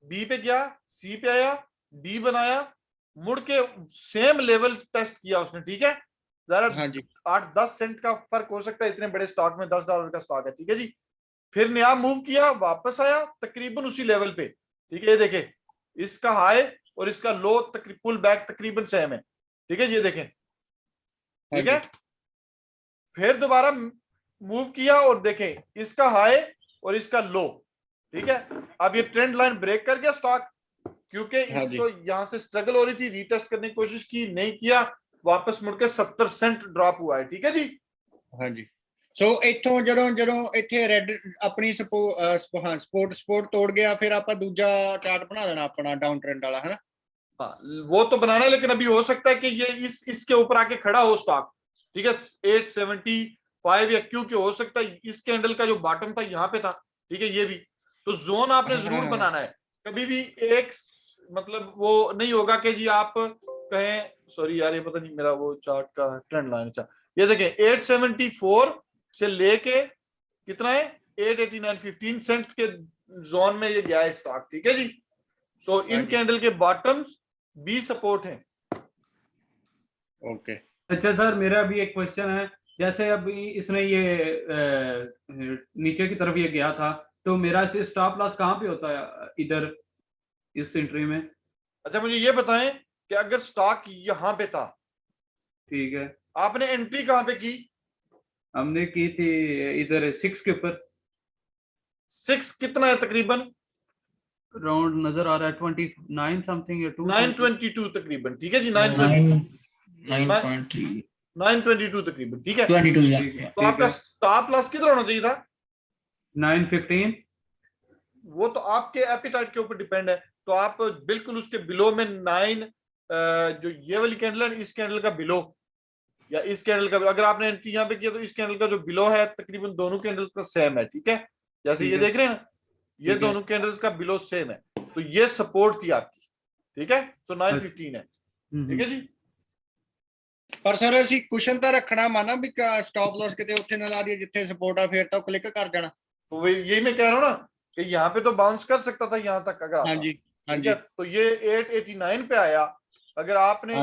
बी पे गया, सी पे आया, डी बनाया, मुड़ के सेम लेवल टेस्ट किया उसने, ठीक है, जरा हाँ जी 8-10 सेंट का फर्क हो सकता है इतने बड़े स्टॉक में, $10 का स्टॉक है, ठीक है जी। फिर नया मूव किया, वापस आया तकरीबन उसी लेवल पे, ठीक है, ये देखें, इसका हाई और इसका लो पुल बैक तकरीबन सेम है, ठीक है, ये देखें, ठीक है। फिर दोबारा मूव किया और देखें, इसका हाई और इसका लो, ठीक है। अब ये ट्रेंड लाइन ब्रेक कर गया स्टॉक, क्योंकि हाँ जी। इसको यहां से स्ट्रगल हो रही थी, रीटेस्ट करने की कोशिश की, नहीं किया, वापस मुड़ के 70 सेंट ड्रॉप हुआ है, ठीक है जी। हाँ जी सो इथों ਜਦੋਂ ਇੱਥੇ ਰੈੱਡ ਆਪਣੀ ਸਪੋਰਟ ਤੋੜ ਗਿਆ, ਫਿਰ ਆਪਾਂ ਦੂਜਾ ਚਾਰਟ ਬਣਾ ਦੇਣਾ ਆਪਣਾ डाउन ट्रेंड वाला, है ना। हाँ, वो तो बनाना है, लेकिन अभी हो सकता है कि ये इसके ऊपर आके खड़ा हो स्टॉक, ठीक है, 875 या क्योंकि हो सकता है इस कैंडल का जो बॉटम था यहाँ पे था, ठीक है, ये भी तो जोन आपने जरूर बनाना है। कभी भी एक मतलब वो नहीं होगा कि जी आप कहें, सॉरी यार ये पता नहीं मेरा वो चार्ट का ट्रेंड लाइन, अच्छा ये देखें 874 से लेके कितना है 889, 15 सेंट के जोन में ये गया है स्टॉक, ठीक है जी। सो इन कैंडल के बॉटम्स बी सपोर्ट है। ओके अच्छा सर, मेरा भी एक क्वेश्चन है, जैसे अभी इसने ये नीचे की तरफ ये गया था, तो मेरा स्टॉप लॉस कहाँ पे होता है इधर इस एंट्री में? अच्छा मुझे ये बताएं कि अगर स्टॉक यहाँ पे था, ठीक है, आपने एंट्री कहाँ पे की? हमने की थी इधर 6 के ऊपर, 6 कितना है तकरीबन? राउंड नजर आ रहा है 29 समथिंग या 922 तकरीबन, ठीक है जी, 922 तकरीबन, ठीक है। तो आपका स्टॉप लॉस किधर होना चाहिए था? 915। वो तो आपके एपिटाइट के ऊपर डिपेंड है, तो आप बिल्कुल उसके बिलो में 9 जो ये वाली कैंडल है इस कैंडल का बिलो या इस कैंडल का, अगर आपने एंट्री यहाँ पे किया तो इस कैंडल का जो बिलो है तकरीबन दोनों कैंडल्स का सेम है, ठीक है, जैसे ये देख रहे हैं ना, ये दोनों कैंडल्स का बिलो सेम है, तो ये सपोर्ट थी आपकी, ठीक है। सो 915 है, ठीक है जी। ਪਰ ਸਰ ਅਸੀਂ ਕੁਸ਼ਨ ਤਾਂ ਰੱਖਣਾ ਮਾਨਾ ਵੀ ਸਟਾਪ ਲਾਸ ਕਿਤੇ ਉੱਥੇ ਨਾ ਲਾ ਦਈਏ ਜਿੱਥੇ ਸਪੋਰਟ ਆ, ਫਿਰ ਤਾਂ ਕਲਿੱਕ ਕਰ ਜਾਣਾ। तो यही मैं कह रहा हूँ ना कि यहाँ पे तो बाउंस कर सकता था यहाँ तक अगर हाँ जी हाँ ठीक जी है, तो ये 889 पे आया, अगर आपने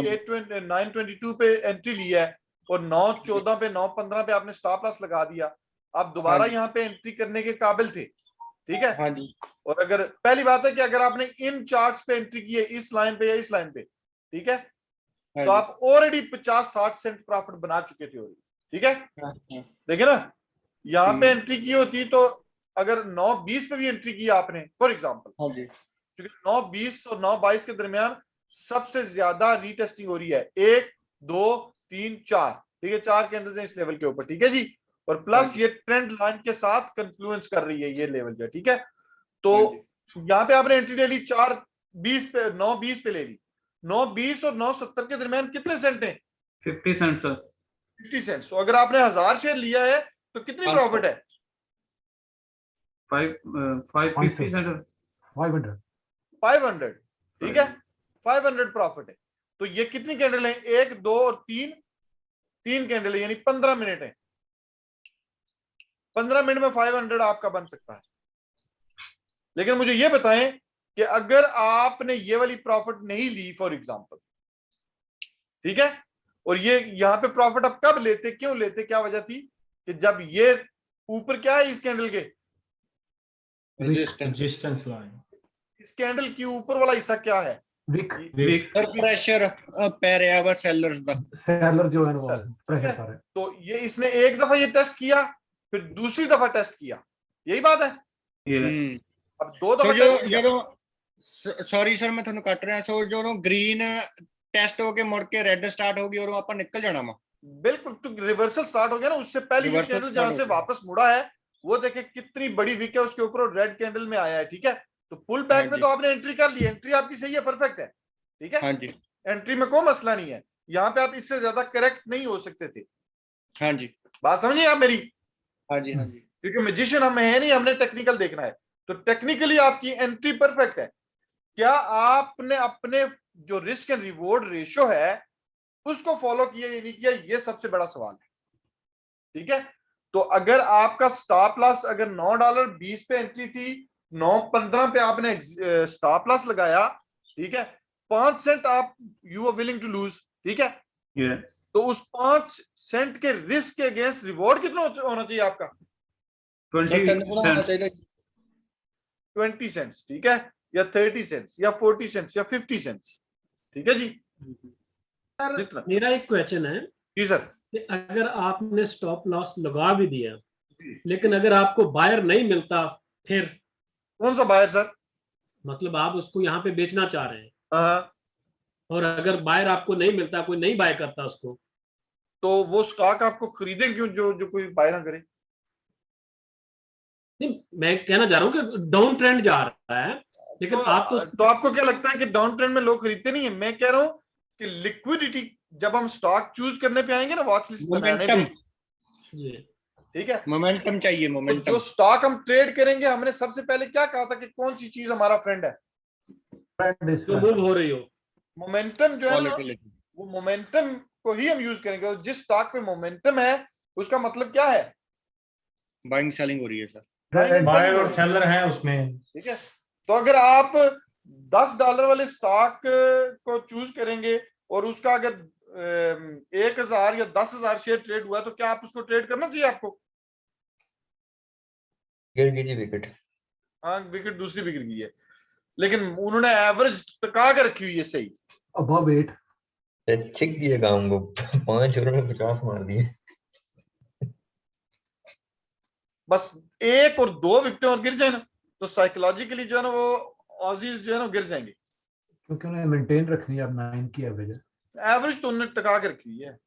922 पे एंट्री ली है और 914 पे 915 पे आपने स्टॉप लॉस लगा दिया, आप दोबारा हाँ जी। यहाँ पे एंट्री करने के काबिल थे, ठीक है। हाँ जी और अगर पहली बात है कि अगर आपने इन चार्ट्स पे एंट्री की है इस लाइन पे या इस लाइन पे, ठीक है, हाँ तो जी, आप ऑलरेडी 50-60 सेंट प्रॉफिट बना चुके थे, ठीक है। हाँ, हाँ, देखिए ना, यहाँ पे एंट्री की होती तो अगर 920 पे भी एंट्री की आपने फॉर एग्जांपल, हाँ जी क्योंकि 920 और 922 के दरमियान सबसे ज्यादा रीटेस्टिंग हो रही है, 1 2 3 4, ठीक है, 4 कैंडल्स हैं इस लेवल के ऊपर, ठीक है जी, और प्लस ये ट्रेंड लाइन के साथ कंफ्लुएंस कर रही है ये लेवल जो, ठीक है। तो यहाँ पे आपने एंट्री ले ली 420 पे, 920 पे ले ली, 920 और 970 के दरमियान कितने सेंट है? 50 सेंट सर, 50 सेंट। तो अगर आपने 1000 शेयर लिया है तो कितनी प्रॉफिट है? 550 सेंट 500 ठीक है, 500 प्रॉफिट है। तो ये कितनी कैंडल है? 1 2 और 3 कैंडल है, यानी 15 मिनट है, 15 मिनट में 500 आपका बन सकता है। लेकिन मुझे ये बताएं कि अगर आपने ये वाली प्रॉफिट नहीं ली फॉर एग्जांपल, ठीक है, और ये यहां पे प्रॉफिट आप कब लेते, क्यों लेते, क्या वजह थी कि जब ये ऊपर क्या है इस कैंडल के रेजिस्टेंस लाइन, इस कैंडल के ऊपर वाला हिस्सा क्या है? विक, सर प्रेशर पै रहा वा सेलर्स दा, सेलर जो है वो Sell, प्रेशर ठीक कर रहा है। तो ये इसने एक दफा ये टेस्ट किया, फिर दूसरी दफा टेस्ट किया, यही बात है। अब 2 दफा ਸੋ टेस्ट किया, ਜਦੋਂ ਸੌਰੀ ਸਰ ਮੈਂ ਤੁਹਾਨੂੰ ਕੱਟ ਰਿਹਾ, ਸੋ ਜਦੋਂ ਗ੍ਰੀਨ ਟੈਸਟ ਹੋ ਕੇ ਮੁੜ ਕੇ ਰੈੱਡ ਸਟਾर्ट ਹੋਗੀ ਔਰ ਆਪਾਂ ਨਿਕਲ ਜਾਣਾ ਵਾ। बिल्कुल तो रिवर्सल स्टार्ट हो गया ना, उससे पहले ये Reversal कैंडल start जहां हो से गया। वापस मुड़ा है वो देखे कितनी बड़ी विक है उसके ऊपर, और रेड कैंडल में आया है, ठीक है। तो पुल बैक हाँ में जी। तो आपने एंट्री कर ली, एंट्री आपकी सही है, परफेक्ट है, ठीक है, हाँ जी, एंट्री में कोई मसला नहीं है। यहाँ पे आप इससे ज्यादा करेक्ट नहीं हो सकते थे, हाँ जी, बात समझिए आप मेरी, हाँ जी, हाँ जी। क्योंकि मैजिशियन हम है नहीं, हमने टेक्निकल देखना है। तो टेक्निकली आपकी एंट्री परफेक्ट है। क्या आपने अपने जो रिस्क एंड रिवॉर्ड रेशियो है उसको फॉलो किया या नहीं किया, ये सबसे बड़ा सवाल है, ठीक है। तो अगर आपका स्टॉप लॉस अगर $9.20 पे एंट्री थी, 9.15 पे आपने स्टॉप लॉस लगाया, ठीक है, 5 सेंट आप you are willing to lose, ठीक है। तो उस 5 सेंट के रिस्क के अगेंस्ट रिवॉर्ड कितना होना चाहिए आपका? 20 सेंट्स, ठीक है, या 30 सेंट्स या 40 सेंट्स या 50 सेंट्स, ठीक है जी। सर जितना मेरा एक क्वेश्चन है जी सर, कि अगर आपने स्टॉप लॉस लगा भी दिया लेकिन अगर आपको बायर नहीं मिलता, फिर कौन सा बायर सर? मतलब आप उसको यहाँ पे बेचना चाह रहे हैं हाँ, और अगर बायर आपको नहीं मिलता, कोई नहीं बाय करता उसको, तो वो स्टॉक आपको खरीदें क्यों जो कोई बाय ना करे? नहीं मैं कहना चाह रहा हूँ कि डाउन ट्रेंड जा रहा है, लेकिन आप तो आपको क्या लगता है कि डाउन ट्रेंड में लोग खरीदते नहीं है? मैं कह रहा हूँ कि लिक्विडिटी जब हम स्टॉक चूज करने पे आएंगे ना, वॉच लिस्ट बनाने पे, जी ठीक है, मोमेंटम चाहिए, तो मोमेंटम। जो स्टॉक हम ट्रेड करेंगे, हमने सबसे पहले क्या कहा था कि कौन सी चीज हमारा फ्रेंड है? जो मूव हो रही हो, मोमेंटम जो है ना, Volatility। वो मोमेंटम को ही हम यूज करेंगे। और जिस स्टॉक पे मोमेंटम है उसका मतलब क्या है? बाइंग सेलिंग हो रही है सर। बायर और सेलर है उसमें, ठीक है। तो अगर आप $10 वाले स्टॉक को चूज करेंगे और उसका अगर 1000 या 10,000 शेयर ट्रेड हुआ, तो क्या आप उसको ट्रेड करना चाहिए आपको? गिर गई जी विकेट। हाँ, विकेट दूसरी विकेट गई है, लेकिन उन्होंने एवरेज टका के रखी हुई है सही। अबव 8 छिक दिए काम को 5 ओवर में 50 मार दिए। बस 1 और 2 विकेटें और गिर जाए ना, तो साइकोलॉजिकली जो है ना, वो ऑजीज जो है ना गिर जाएंगे, क्योंकि उन्हें मेंटेन रखनी है। अब 9 की एवरेज है। एवरेज तो उन्होंने टका के रखी हुई है।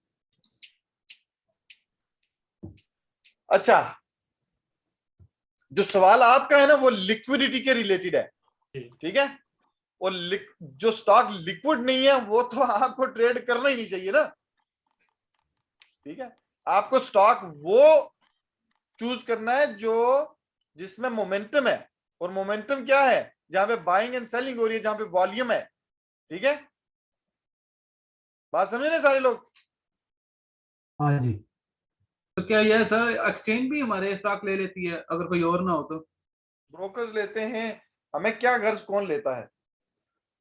अच्छा, जो सवाल आपका है ना वो लिक्विडिटी के रिलेटेड है, ठीक है। और जो स्टॉक लिक्विड नहीं है वो तो आपको ट्रेड करना ही नहीं चाहिए ना, ठीक है। आपको स्टॉक वो चूज करना है जो जिसमें मोमेंटम है, और मोमेंटम क्या है? जहां पे बाइंग एंड सेलिंग हो रही है, जहां पे वॉल्यूम है, ठीक है। बात समझे ना सारे लोग? हाँ जी। तो क्या यह सर एक्सचेंज भी हमारे स्टॉक ले लेती है अगर कोई और ना हो तो? ब्रोकर्स लेते हैं, हमें क्या गर्ज कौन लेता है?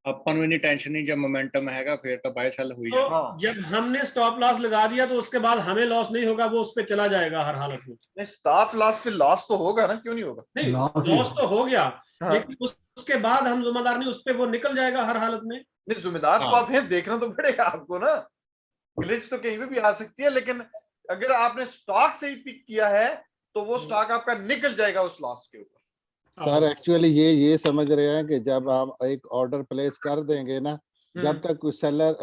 ਆਪਾਂ ਨੂੰ ਇਨੀ ਟੈਨਸ਼ਨ ਨਹੀਂ, जब मोमेंटम हैगा फिर तो बाय सेल हुई तो जाए। जब हमने स्टॉप लॉस लगा दिया तो उसके बाद हमें लॉस नहीं होगा, वो उस पर चला जाएगा हर हालत में। नहीं, स्टॉप लॉस पे लॉस तो होगा ना, क्यों नहीं होगा? नहीं Loss ही लॉस तो हो गया, हाँ। लेकिन उसके बाद हम जिम्मेदार नहीं, उस पर वो निकल जाएगा हर हालत में। नहीं, जिम्मेदार तो हाँ। आप हैं, देखना तो पड़ेगा आपको ना। ग्लिच तो कहीं भी आ सकती है, लेकिन अगर आपने स्टॉक से ही पिक किया है तो वो स्टॉक आपका निकल जाएगा उस लॉस के ऊपर। सर एक्चुअली ये समझ रहे हैं कि जब हम एक ऑर्डर प्लेस कर देंगे ना, जब तक कोई सेलर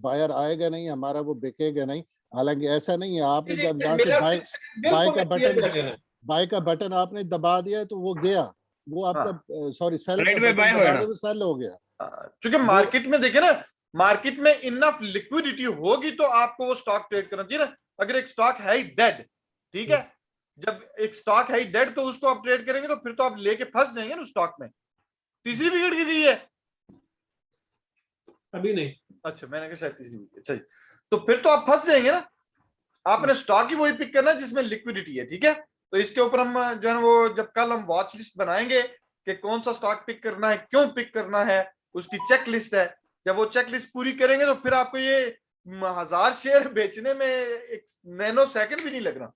बायर आएगा नहीं, हमारा वो बिकेगा नहीं। हालांकि ऐसा नहीं है, आपने जब यहाँ से बाय का बटन आपने दबा दिया तो वो गया, वो आपका सॉरी सेल Right में buy हो जाना। वो सेल हो गया। क्योंकि मार्केट में देखे ना, मार्केट में इनफ लिक्विडिटी होगी तो आपको वो स्टॉक ट्रेड करना चाहिए ना। अगर एक स्टॉक है ही डेड, ठीक है, जब एक स्टॉक है ही डेड तो उसको आप ट्रेड करेंगे तो फिर तो आप लेके फंस जाएंगे ना उस स्टॉक में। तीसरी विकेट गिर गई है अभी नहीं। अच्छा, मैंने कहा शायद तीसरी विकेट। अच्छा, तो फिर तो आप फंस जाएंगे ना। आपने स्टॉक ही वही पिक करना है जिसमें लिक्विडिटी है, ठीक है। तो इसके ऊपर हम जो है वो जब कल हम वॉच लिस्ट बनाएंगे कि कौन सा स्टॉक पिक करना है, क्यों पिक करना है, उसकी चेक लिस्ट है। जब वो चेक लिस्ट पूरी करेंगे तो फिर आपको ये 1000 शेयर बेचने में एक नैनो सेकंड भी नहीं लगना।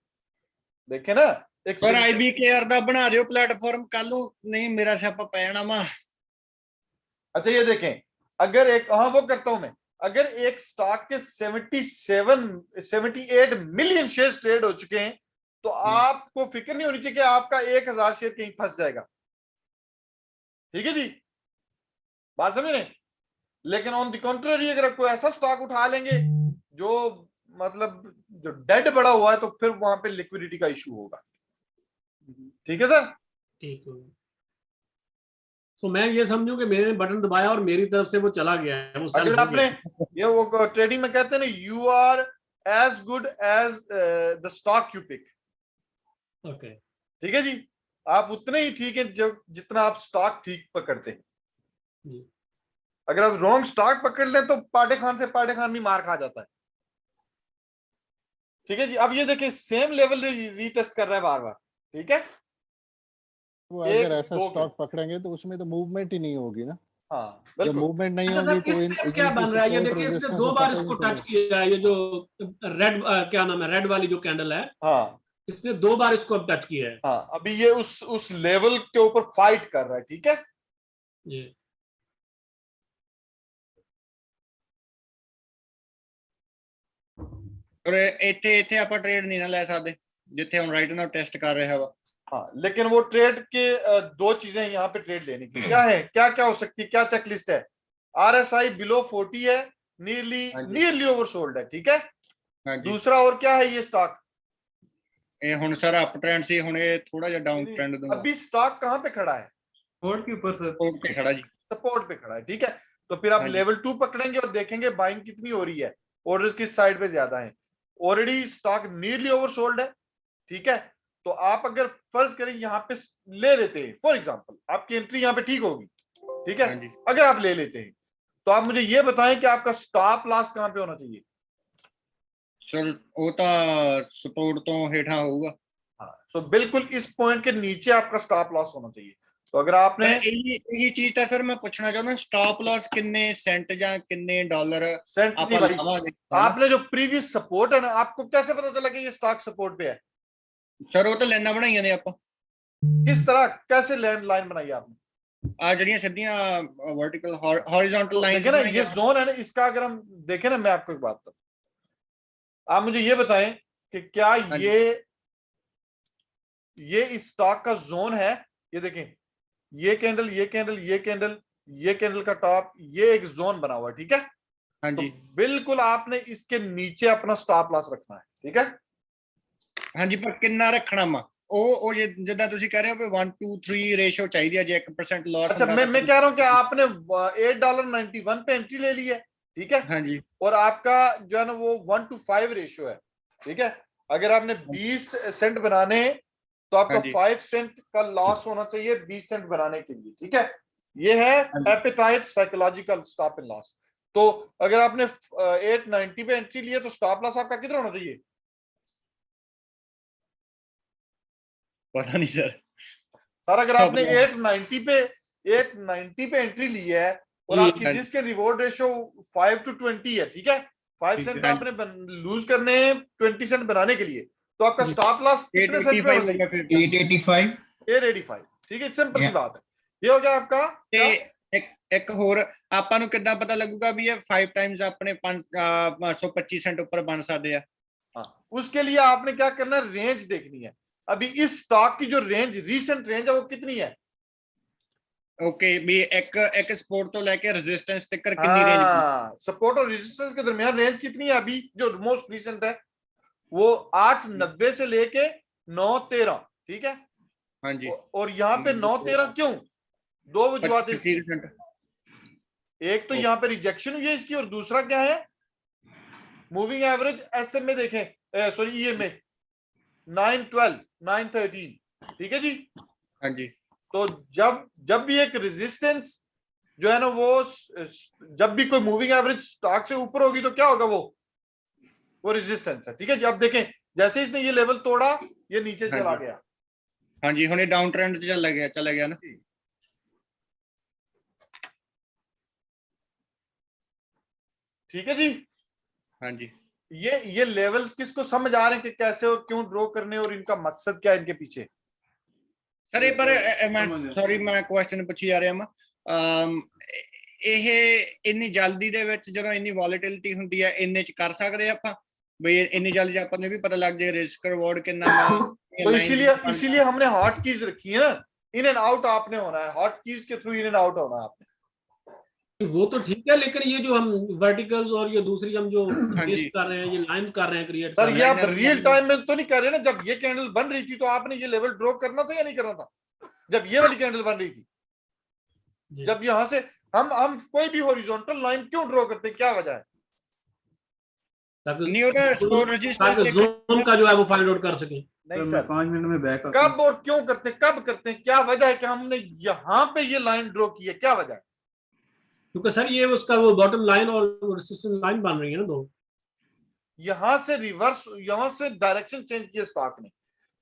देखे ना, एक पर IBKR ਦਾ ਬਣਾ ਦਿਓ ਪਲੇਟਫਾਰਮ ਕੱਲ ਨੂੰ ਨਹੀਂ ਮੇਰਾ ਸਿਆਪਾ ਪੈ ਜਾਣਾ ਵਾ। अच्छा ये देखें, अगर एक, हाँ वो करता हूं मैं, अगर एक स्टॉक के 78 मिलियन शेयर ट्रेड हो चुके हैं तो आपको फिक्र नहीं होनी चाहिए कि आपका 1000 शेयर कहीं फंस जाएगा। ठीक है जी, बात समझ रहे? लेकिन ऑन द कॉन्ट्ररी अगर कोई ऐसा स्टॉक उठा लेंगे जो मतलब जो डेड पड़ा हुआ है तो फिर वहां पे लिक्विडिटी का इशू होगा। ठीक है सर? ठीक है। तो मैं ये समझूं कि मैंने बटन दबाया और मेरी तरफ से वो चला गया है, वो अगर आपने ये वो ट्रेडिंग में कहते हैं ना, you are as good as the stock you pick. Okay, ठीक है जी, आप उतने ही ठीक है जब जितना आप स्टॉक ठीक पकड़ते हैं। अगर आप रॉन्ग स्टॉक पकड़ लें तो पाटे खान भी मार खा जाता है। ठीक है जी, अब ये देखिए सेम लेवल रीटेस्ट कर रहा है बार बार। ठीक है, वो अगर ऐसा स्टॉक पकड़ेंगे तो उसमें तो मूवमेंट ही नहीं होगी ना। हाँ, जब मूवमेंट नहीं होगी तो क्या बन रहा है? ये देखिए इसने 2 बार इसको टच किया है, ये जो रेड क्या नाम है, रेड वाली जो कैंडल है, हाँ इसने 2 बार इसको अब टच किया है। हाँ, अभी ये उस लेवल के ऊपर फाइट कर रहा है। ठीक है जी, और ਇੱਥੇ ਆਪਾਂ ਟ੍ਰੇਡ ਨਹੀਂ ਨਾ ਲੈ ਸਕਦੇ ਜਿੱਥੇ ਹੁਣ ਰਾਈਟ ਨਾउ टेस्ट कर रहा है। हाँ, लेकिन वो ट्रेड के 2 चीजें यहाँ पे ट्रेड लेने की क्या है, क्या क्या हो सकती है, क्या चेकलिस्ट है। RSI बिलो 40 है, नियरली ओवरसोल्ड है। ठीक है, दूसरा और क्या है, ये स्टॉक ਇਹ ਹੁਣ ਸਰ ਅਪ ਟ੍ਰੈਂਡ ਸੀ, ਹੁਣ ਇਹ ਥੋੜਾ ਜਿਹਾ डाउन ट्रेंड दूंगा। अभी स्टॉक कहाँ पे खड़ा है? सपोर्ट के ऊपर सर, सपोर्ट पे खड़ा जी, सपोर्ट पे खड़ा है। ठीक है, तो फिर आप लेवल 2 पकड़ेंगे और देखेंगे बाइंग कितनी हो रही है, ऑर्डर्स किस साइड पे ज्यादा है। ऑलरेडी स्टॉक नियरली ओवरसोल्ड है। ठीक है, तो आप अगर फर्ज करें यहाँ पे ले लेते हैं, फॉर एग्जांपल आपकी एंट्री यहाँ पे ठीक होगी। ठीक है, अगर आप ले लेते हैं तो आप मुझे ये बताएं कि आपका स्टॉप लॉस कहाँ पे होना चाहिए? सर वो तो सपोर्ट तो हेठा होगा। हाँ, तो बिल्कुल इस पॉइंट के नीचे आपका स्टॉप लॉस होना चाहिए। तो अगर आपने यही चीज था सर मैं पूछना चाहता, स्टॉप लॉस कितने सेंट या कितने डॉलर सेंट नहीं भाई, आपने जो प्रीवियस सपोर्ट है ना, आपको कैसे पता चला कि ये स्टॉक सपोर्ट पे है? सर वो तो लाइना बनाई ने आप किस तरह, कैसे लाइन बनाई आपने? आ जड़ियां सीधियां वर्टिकल हॉरिजॉन्टल लाइन देखें ना, ये जोन है ना, इसका अगर हम देखें ना, मैं आपको एक बात बताऊं, आप मुझे ये बताएं कि क्या ये इस स्टॉक का जोन है? ये देखें, ये कैंडल, ये कैंडल, ये कैंडल, ये कैंडल का टॉप, ये एक जोन बना हुआ है। ठीक है, हाँ जी, तो बिल्कुल आपने इसके नीचे अपना स्टॉप लॉस रखना है। ठीक है, हाँ जी, पर कितना रखना मा ਉਹ ਜਿੱਦਾਂ ਤੁਸੀਂ ਕਹਿ ਰਹੇ ਹੋ ਕਿ 1 2 3 ਰੇਸ਼ੋ ਚਾਹੀਦੀ ਹੈ ਜੇ 1% लॉस। अच्छा, मैं कह रहा हूं कि आपने $8.91 पे एंट्री ले ली है। ठीक है, हाँ जी, और आपका जो है ना वो 1:5 रेशियो है। ठीक है, अगर आपने 20 सेंट बनाने तो आपका 5 सेंट का लॉस होना चाहिए 20 सेंट बनाने के लिए। ठीक है, ये है appetite psychological stop and loss. तो अगर आपने 890 पे एंट्री लिया तो स्टॉप लॉस आपका कितना होना चाहिए? पता नहीं सर। सर अगर आपने 890 पे एंट्री ली है और आपकी रिस्क एंड रिवॉर्ड रेशियो 5:20 है। ठीक है, 5 सेंट आपने लूज करने 20 सेंट बनाने के लिए, तो आपका स्टॉप लॉस कितने सेंट पे होगा? 885। ठीक है, सिंपल सी बात है। ये हो गया आपका। एक होर ਆਪਾਂ ਨੂੰ ਕਿੱਦਾਂ ਪਤਾ ਲੱਗੂਗਾ ਵੀ ਇਹ 5 ਟਾਈम्स ਆਪਣੇ 525 सेंट ऊपर बन सकते हैं? हाँ, उसके लिए आपने क्या करना है, रेंज देखनी है। अभी इस स्टॉक की जो रेंज, रीसेंट रेंज है, वो कितनी है? ओके, भी एक सपोर्ट तो लेके रेजिस्टेंस तक कितनी रेंज? सपोर्ट और रेजिस्टेंस के दरमियान रेंज कितनी है? अभी जो मोस्ट रीसेंट है वो 890 से लेके 913। ठीक है, हाँ जी, और यहाँ पे 913 क्यों? 2 वजूहत है। एक तो यहाँ पे रिजेक्शन हुई है इसकी, और दूसरा क्या है, मूविंग एवरेज एसएम में देखें, सॉरी ईएमए 912 913। ठीक है जी, हाँ जी, तो जब भी एक रेजिस्टेंस जो है ना वो, जब भी कोई मूविंग एवरेज स्टॉक से ऊपर होगी तो क्या होगा, वो रेजिस्टेंस है। ठीक है जी, अब देखें जैसे इसने ये लेवल तोड़ा, ये नीचे चला गया। हाँ जी, हुणे डाउन ट्रेंड चला गया ना। ठीक है जी, हाँ जी, ये लेवल्स किसको समझ आ रहे हैं कि कैसे और क्यों ड्रॉ करने और इनका मकसद क्या है इनके पीछे? ਸਰ ਇਹ ਪਰ ਮੈਂ ਸੌਰੀ ਮੈਂ ਕੁਐਸਚਨ ਪੁੱਛੀ ਜਾ ਰਿਹਾ ਹਾਂ ਇਹ ਇੰਨੀ ਜਲਦੀ ਦੇ ਵਿੱਚ ਜਦੋਂ ਇੰਨੀ ਵੋਲੇਟਿਲਿਟੀ ਹੁੰਦੀ ਹੈ ਇੰਨੇ ਚ ਕਰ ਸਕਦੇ ਆਪਾਂ ਬਈ ਇੰਨੀ ਜਲਦੀ ਆਪਾਂ ਨੂੰ ਵੀ ਪਤਾ ਲੱਗ ਜਾਏ ਰਿਸਕ ਰਿਵਾर्ड कितना तो इसीलिए हमने हॉट कीज रखी है ना, इन एंड आउट आपने होना है, हॉट कीज के थ्रू इन एंड आउट होना है आपने। वो तो ठीक है, लेकिन ये जो हम वर्टिकल्स और ये दूसरी हम जो पेस्ट कर रहे हैं, ये लाइन कर रहे हैं क्रिएट सर, ये आप रियल टाइम में तो नहीं कर रहे ना? जब ये कैंडल बन रही थी तो आपने ये लेवल ड्रॉ करना था या नहीं करना था? जब ये वाली कैंडल बन रही थी, जब यहाँ से हम कोई भी हॉरिजॉन्टल लाइन क्यों ड्रॉ करते हैं, क्या वजह है? जोन का जो है वो फाइंड आउट कर सके। नहीं सर, 5 मिनट में बैक कब और क्यों करते हैं, कब करते हैं, क्या वजह है कि हमने यहाँ पे ये लाइन ड्रॉ की है, क्या वजह है? क्योंकि सर ये उसका वो बॉटम लाइन और रेजिस्टेंस लाइन बन रही है ना, दो यहां से रिवर्स, यहां से डायरेक्शन चेंज किया स्टॉक ने।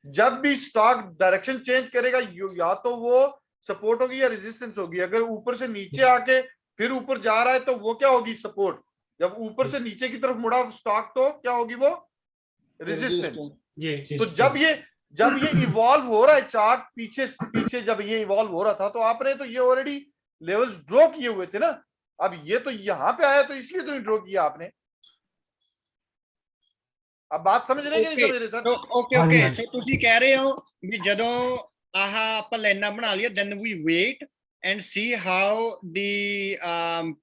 जब भी स्टॉक डायरेक्शन चेंज करेगा, या तो वो सपोर्ट होगी या रेजिस्टेंस होगी। अगर ऊपर से नीचे आके फिर ऊपर जा रहा है तो वो क्या होगी, सपोर्ट। जब ऊपर से नीचे की तरफ मुड़ा स्टॉक तो क्या होगी, वो रेजिस्टेंस। तो जब ये इवॉल्व हो रहा है चार्ट पीछे जब ये इवॉल्व हो रहा था तो आपने तो ये ऑलरेडी लेवल्स ड्रॉ किए हुए थे ना। अब ये तो यहां पे आया तो इसलिए तो ड्रॉ किया आपने। अब बात समझ रहे हैं कि नहीं समझ रहे सर? ओके सो ਤੁਸੀਂ ਕਹਿ ਰਹੇ ਹੋ ਵੀ ਜਦੋਂ ਆਹ ਆਪਾਂ ਲਾਈਨਾਂ ਬਣਾ ਲਿਆ then we wait and see how the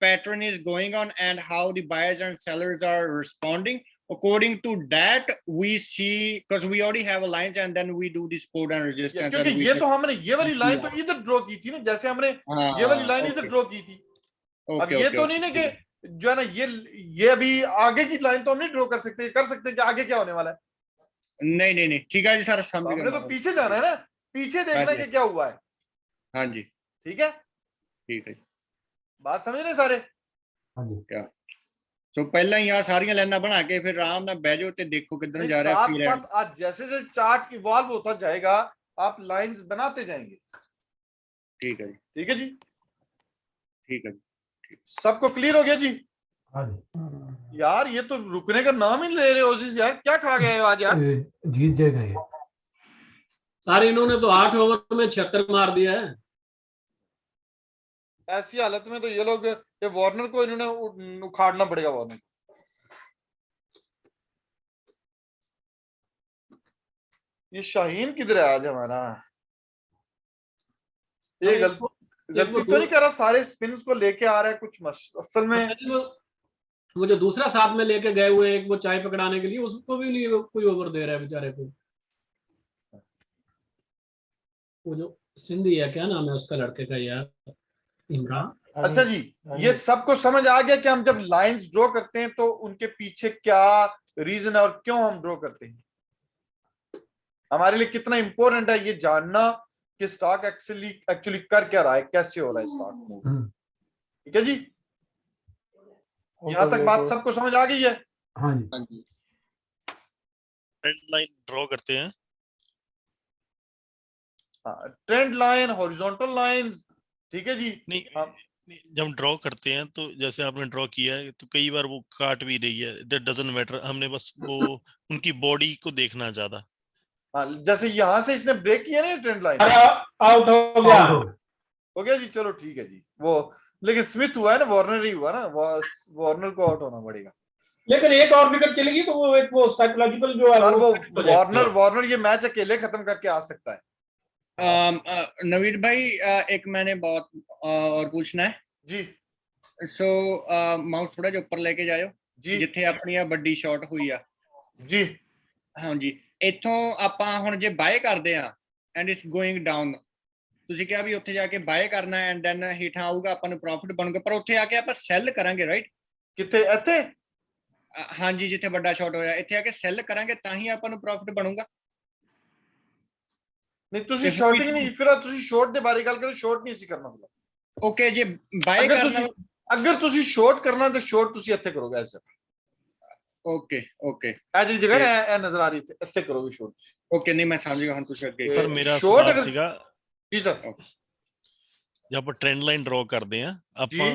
pattern is going on and how the buyers and sellers are responding. According to that we see, because we already have a lines and then we do the support and resistance. क्योंकि ये तो हमने ये वाली लाइन तो इधर ड्रॉ की थी ना, जैसे हमने ये वाली लाइन इधर ड्रॉ की थी। अब ये तो नहीं ना कि जो है ना ये अभी आगे की लाइन तो हम नहीं ड्रॉ कर सकते कि आगे क्या होने वाला है। नहीं ठीक है जी सर, समझ गए। हमने तो पीछे जाना है ना, पीछे देखना कि क्या हुआ है। हाँ जी ठीक है, बात समझ रहे सारे? हाँ जी। क्या सो पहला ही आ सारी लाइनां बना के फिर आराम ना बैठ जाओ ते देखो किधर जा रहा है। साथ आज जैसे जैसे चार्ट इवॉल्व होता जाएगा आप लाइंस बनाते जाएंगे। ठीक है जी, ठीक है जी, ठीक है जी। सबको क्लियर हो गया जी? हाँ जी। यार ये तो रुकने का नाम ही नहीं ले रहे हो यार, क्या खा गए हो आज यार? जीत जाएगा ये सारे। इन्होंने तो 8 ओवर में 76 मार दिया है। ऐसी हालत में तो ये लोग, ये वार्नर को इन्होंने उखाड़ना पड़ेगा। वार्नर ये शाहीन किधर है आज हमारा? ये गलती तो नहीं कर रहा, सारे स्पिन्स को लेके आ रहा है कुछ असल में। वो जो दूसरा साथ में लेके गए हुए एक वो चाय पकड़ाने के लिए, उसको भी नहीं कोई ओवर दे रहा है बेचारे को। वो जो सिंधी है, क्या नाम है उसका लड़के का यार, इमरान। अच्छा जी, ये सबको समझ आ गया कि हम जब लाइंस ड्रॉ करते हैं तो उनके पीछे क्या रीजन है और क्यों हम ड्रॉ करते हैं। हमारे लिए कितना इंपॉर्टेंट है ये जानना कि स्टॉक एक्चुअली कर क्या रहा है, कैसे हो रहा है स्टॉक मूव। ठीक है जी, यहाँ तक बात सबको समझ आ गई है? हाँ जी। ट्रेंड लाइन ड्रॉ करते हैं। Trend line, horizontal lines. ठीक है जी। नहीं, जब ड्रॉ करते हैं तो जैसे आपने ड्रॉ किया है तो कई बार वो काट भी रही है, दैट डजंट मैटर। हमने बस वो उनकी बॉडी को देखना ज्यादा। जैसे यहाँ से इसने ब्रेक किया ना ट्रेंड लाइन, आउट हो गया जी। चलो ठीक है जी। वो लेकिन स्मिथ हुआ है ना, वार्नर ही हुआ ना, वार्नर को आउट होना पड़ेगा। लेकिन एक और विकेट चलेगी तो वो एक वो साइकोलॉजिकल जो है वो वार्नर ये मैच अकेले खत्म करके आ सकता है। नवीद भाई एक मैंने बहुत और पूछना है जी। सो माउस थोड़ा जो ऊपर लेके जाओ जी, जिथे अपनी बड़ी शॉट हुई आ जी। हाँ जी, इथों ਆਪਾਂ ਹੁਣ ਜੇ ਬਾਏ ਕਰਦੇ ਆ ਐਂਡ ਇਟਸ ਗੋਇੰਗ ਡਾਊਨ, ਤੁਸੀਂ ਕਿਹਾ ਵੀ ਉੱਥੇ ਜਾ ਕੇ ਬਾਏ ਕਰਨਾ ਐਂਡ ਦੈਨ ਹੀਠਾਂ ਆਊਗਾ ਆਪਾਂ ਨੂੰ ਪ੍ਰੋਫਿਟ ਬਣੂਗਾ, ਪਰ ਉੱਥੇ ਆ ਕੇ ਆਪਾਂ ਸੈਲ ਕਰਾਂਗੇ ਰਾਈਟ? ਕਿੱਥੇ? ਇੱਥੇ? ਹਾਂਜੀ, ਜਿੱਥੇ ਵੱਡਾ ਸ਼ਾਟ ਹੋਇਆ ਇੱਥੇ ਆ ਕੇ ਸੈਲ ਕਰਾਂਗੇ ਤਾਂ ਹੀ ਆਪਾਂ ਨੂੰ ਪ੍ਰੋਫਿਟ ਬਣੂਗਾ। ਨਹੀਂ ਤੁਸੀਂ ਸ਼ਾਰਟਿੰਗ ਨਹੀਂ, ਫਿਰ ਤੁਸੀਂ ਸ਼ਾਰਟ ਦੇ ਬਾਰੇ ਗੱਲ ਕਰੋ, ਸ਼ਾਰਟ ਨਹੀਂ ਅਸੀਂ ਕਰਨਾ। ਓਕੇ, ਜੇ ਬਾਏ ਕਰਨਾ, ਅਗਰ ਤੁਸੀਂ ਸ਼ਾਰਟ ਕਰਨਾ ਤੇ ਸ਼ਾਰਟ ਤੁਸੀਂ ਇੱਥੇ ਕਰੋਗੇ ਐਸੇ। ओके ਇਹ ਜਿਹੜੀ ਜਗ੍ਹਾ ਹੈ ਇਹ ਨਜ਼ਰ ਆ ਰਹੀ ਹੈ, ਇੱਥੇ ਕਰੋਗੇ ਸ਼ਾਰਟ। ओके, नहीं मैं समझ गया ਹੁਣ ਕੁਝ ਅੱਗੇ। ਪਰ ਮੇਰਾ ਸ਼ਾਰਟ ਸਵਾਲ ਸੀਗਾ ਜੀ ਸਰ, ਜਦ ਆਪਾਂ ਟ੍ਰੈਂਡ ਲਾਈਨ ਡਰਾ ਕਰਦੇ ਆ ਆਪਾਂ